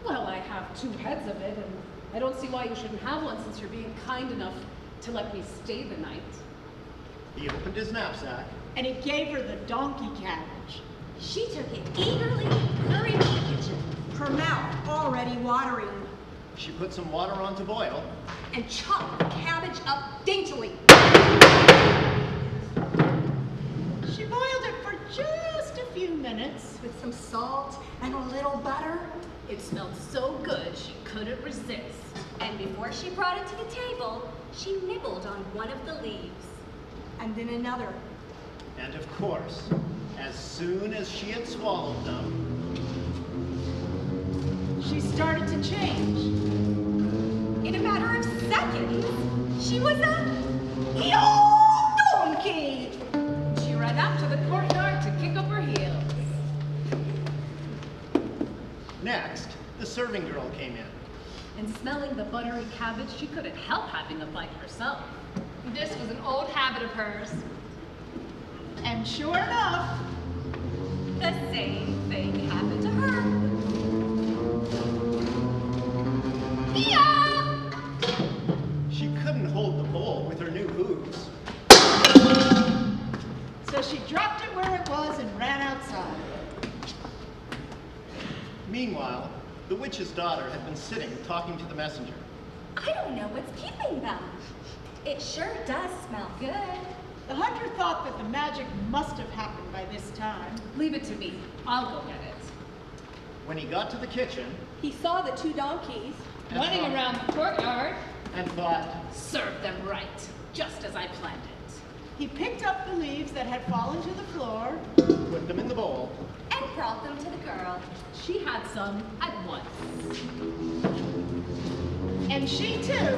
Well, I have 2 heads of it, and I don't see why you shouldn't have one since you're being kind enough to let me stay the night. He opened his knapsack. And he gave her the donkey cabbage. She took it eagerly and hurried to the kitchen. Her mouth already watering. She put some water on to boil. And chopped the cabbage up daintily. She boiled it for just a few minutes. With some salt and a little butter. It smelled so good she couldn't resist. And before she brought it to the table, she nibbled on one of the leaves. And then another. And of course, as soon as she had swallowed them, she started to change. In a matter of seconds, she was a donkey. She ran out to the courtyard to kick up her heels. Next, the serving girl came in. And smelling the buttery cabbage, she couldn't help having a bite herself. This was an old habit of hers. And sure enough, the same thing happened to her. Yeah! She couldn't hold the bowl with her new hooves. So she dropped it where it was and ran outside. Meanwhile, the witch's daughter had been sitting talking to the messenger. I don't know what's keeping them. It sure does smell good. The hunter thought that the magic must have happened by this time. Leave it to me. I'll go get it. When he got to the kitchen, he saw the 2 donkeys running around the courtyard and thought, serve them right, just as I planned it. He picked up the leaves that had fallen to the floor, put them in the bowl, and brought them to the girl. She had some at once. And she too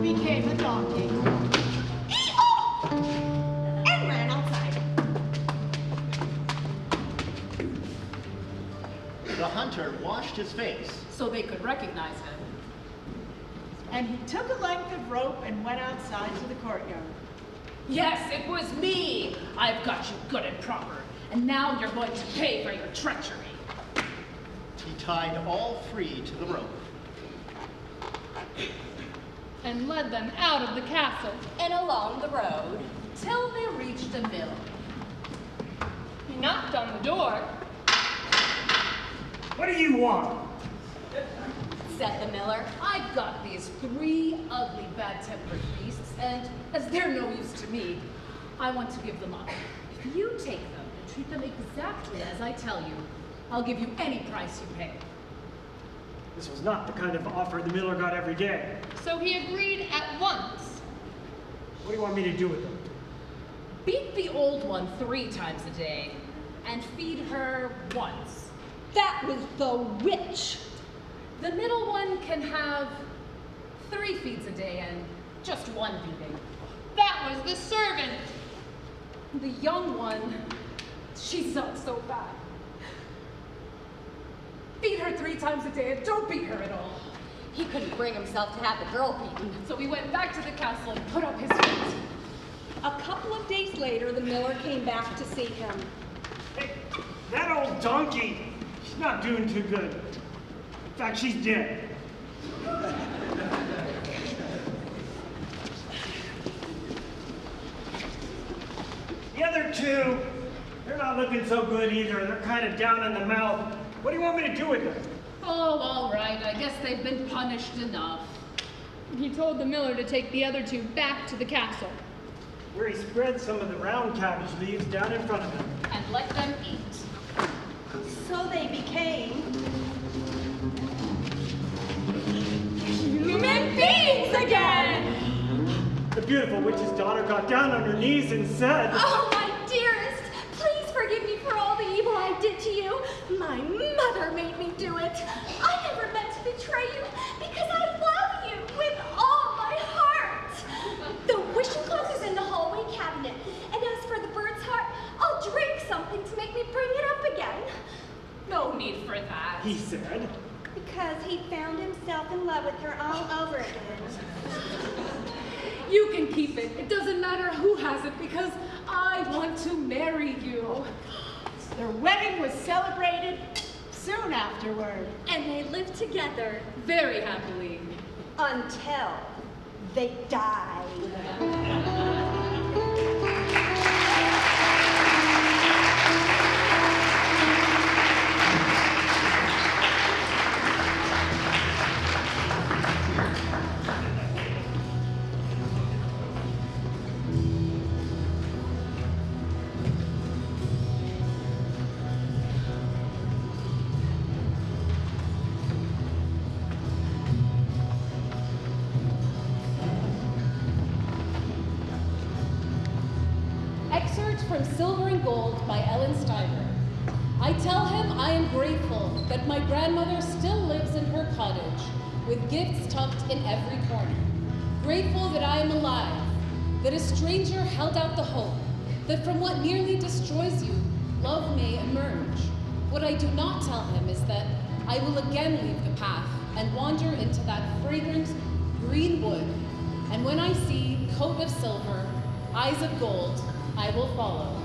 became a donkey. And ran outside. The hunter washed his face. So they could recognize him. And he took a length of rope and went outside to the courtyard. Yes, it was me. I've got you good and proper. And now you're going to pay for your treachery. He tied all three to the rope. And led them out of the castle. And along the road till they reached a mill. He knocked on the door. What do you want? Said the miller, I've got these 3 ugly, bad-tempered beasts, and as they're no use to me, I want to give them up. If you take them and treat them exactly as I tell you, I'll give you any price you pay. This was not the kind of offer the miller got every day. So he agreed at once. What do you want me to do with them? Beat the old one 3 times a day, and feed her once. That was the witch. The middle one can have 3 feeds a day and just 1 feeding. That was the servant. The young one, she's not so bad. Feed her 3 times a day and don't beat her at all. He couldn't bring himself to have the girl beaten. So he went back to the castle and put up his feet. A couple of days later, the miller came back to see him. Hey, that old donkey, she's not doing too good. In fact, she's dead. The other 2, they're not looking so good either. They're kind of down in the mouth. What do you want me to do with them? Oh, all right. I guess they've been punished enough. He told the miller to take the other 2 back to the castle. Where he spread some of the round cabbage leaves down in front of him. And let them eat. So they became Human beings again! The beautiful witch's daughter got down on her knees and said, Oh, my dearest, please forgive me for all the evil I did to you. My mother made me do it. I never meant to betray you because I love you with all my heart. The wishing cloth is in the hallway cabinet. And as for the bird's heart, I'll drink something to make me bring it up again. No need for that. he said. because he found himself in love with her all over again. You can keep it. It doesn't matter who has it because I want to marry you. Their wedding was celebrated soon afterward. And they lived together very happily until they died. From Silver and Gold by Ellen Steiger. I tell him I am grateful that my grandmother still lives in her cottage with gifts tucked in every corner. Grateful that I am alive, that a stranger held out the hope that from what nearly destroys you, love may emerge. What I do not tell him is that I will again leave the path and wander into that fragrant green wood, and when I see coat of silver, eyes of gold, I will follow.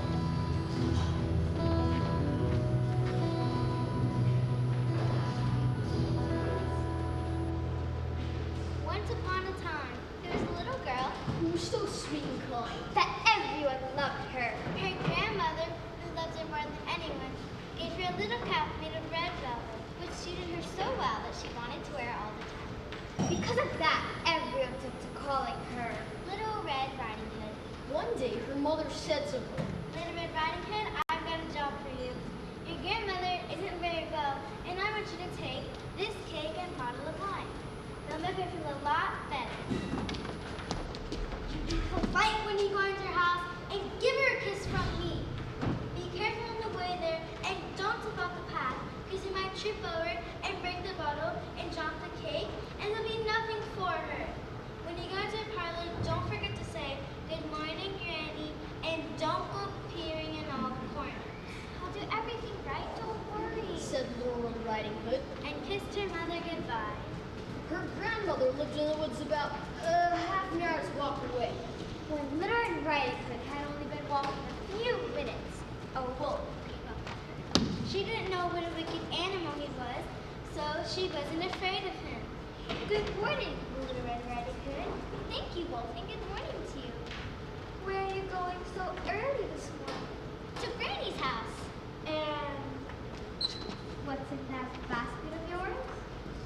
Once upon a time, there was a little girl who was so sweet and kind that everyone loved her. Her grandmother, who loved her more than anyone, gave her a little cap made of red velvet, which suited her so well that she wanted to wear it all the time. Because of that, everyone took to calling her Little Red Riding Hood. One day, her mother said to her, Little Red Riding Hood, I've got a job for you. Your grandmother isn't very well, and I want you to take this cake and bottle of wine. They'll make her feel a lot better. Come right when you go into her house and give her a kiss from me. Be careful on the way there and don't step off the path, because you might trip over and break the bottle and drop the for her. When you go to the parlor, don't forget to say, "Good morning, Granny," and don't go peering in all the corners. I'll do everything right, don't worry, said Little Red Riding Hood. and kissed her mother goodbye. Her grandmother lived in the woods about half an hour's walk away. When Little Red Riding Hood had only been walking a few minutes, a wolf came up on her. She didn't know what a wicked animal he was, so she wasn't afraid of him. Good morning, Little Red Riding Hood. Thank you, Wolf, and good morning to you. Where are you going so early this morning? To Granny's house. And what's in that basket of yours?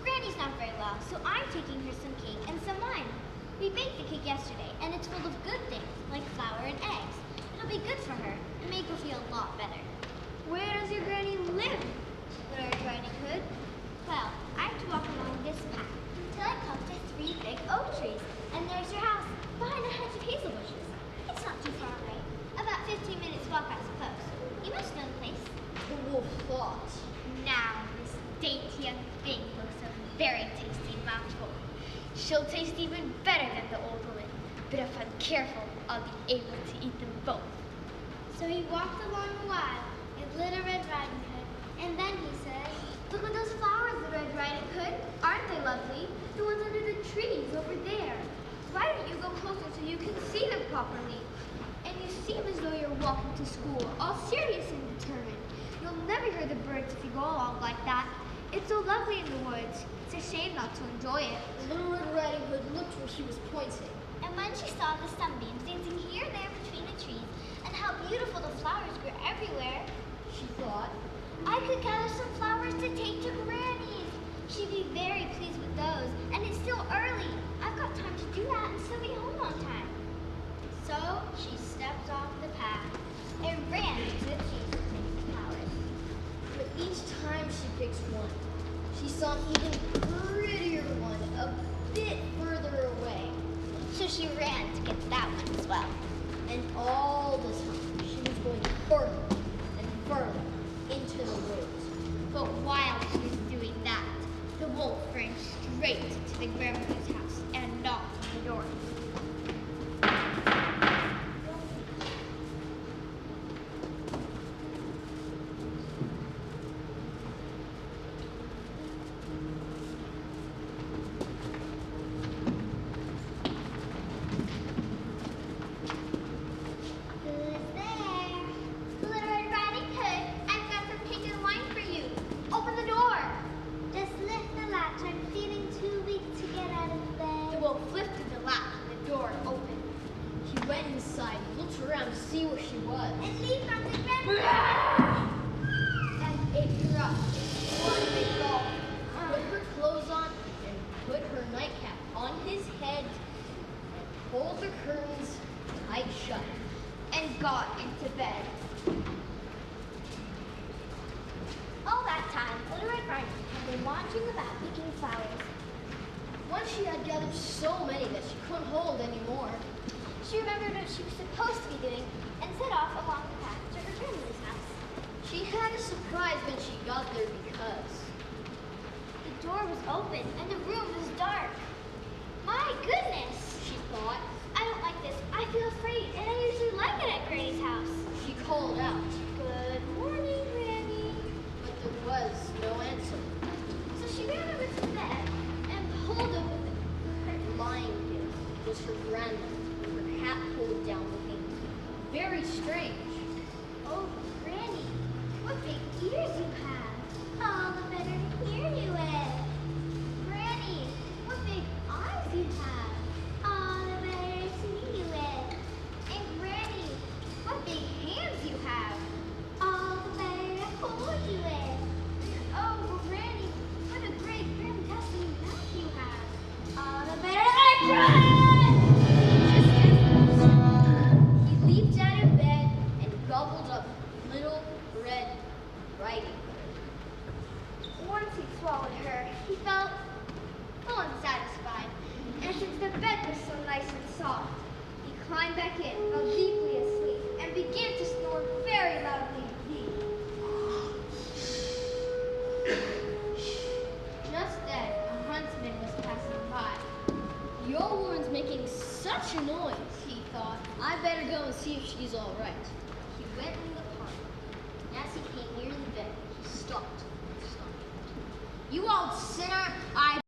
Granny's not very well, so I'm taking her some cake and some wine. We baked the cake yesterday, and it's full of good things, like flour and eggs. It'll be good for her and make her feel a lot better. Where does your granny live, Little Red Riding Hood? Well, I have to walk along this path until I come to 3 big oak trees, and there's your house, behind a hedge of hazel bushes. It's not too far away, about 15 minutes walk, I suppose. You must know the place. The wolf thought. Now, this dainty young thing looks a very tasty mouthful. She'll taste even better than the old woman, but if I'm careful, I'll be able to eat them both. So he walked along a while with Little Red Riding Hood, and then he said, "Look at those flowers, Little Red Riding Hood. Aren't they lovely? The ones under the trees over there. Why don't you go closer so you can see them properly? And you seem as though you're walking to school, all serious and determined. You'll never hear the birds if you go along like that. It's so lovely in the woods. It's a shame not to enjoy it." Little Red Riding Hood looked where she was pointing. And when she saw the sunbeams dancing here and there between the trees, and how beautiful the flowers grew everywhere, she thought, I could gather some flowers to take to Granny's. She'd be very pleased with those, and it's still early. I've got time to do that and still be home on time. So she stepped off the path and ran to the trees to take the flowers. but each time she picked one, she saw an even prettier one a bit further away. So she ran to get that one as well. And all the time, she was going further and further into the woods. But while she was doing that, the wolf ran straight to the grandmother's house and knocked on the door. She remembered what she was supposed to be doing and set off along the path to her grandmother's house. She had a surprise when she got there because the door was open and the room was dark. My goodness, she thought. I don't like this. I feel afraid, and I usually like it at Granny's house. She called out, "Good morning, Granny." but there was no answer. So she ran over to the bed and pulled open the curtain. Lying there was her grandmother, hat pulled down the pane. Very strange. "Oh, Granny, what big ears you have. All the better to hear you with. Granny, what big eyes you have. All the better to see you with. And Granny, what big hands you have. All the better to hold you with. Oh, Granny, what a great fantastic mouth you have. All the better to run!" He leaped out of bed and gobbled up Little Red Riding Hood. Once he swallowed her, he felt unsatisfied. And since the bed was so nice and soft, he climbed back in, fell deeply asleep, and began to snore very loudly indeed. Just then, a huntsman was passing by. The old woman's making such a noise, he thought. I better go and see if she's all right. He went in the park. As he came near the bed, he stopped. You old sinner, I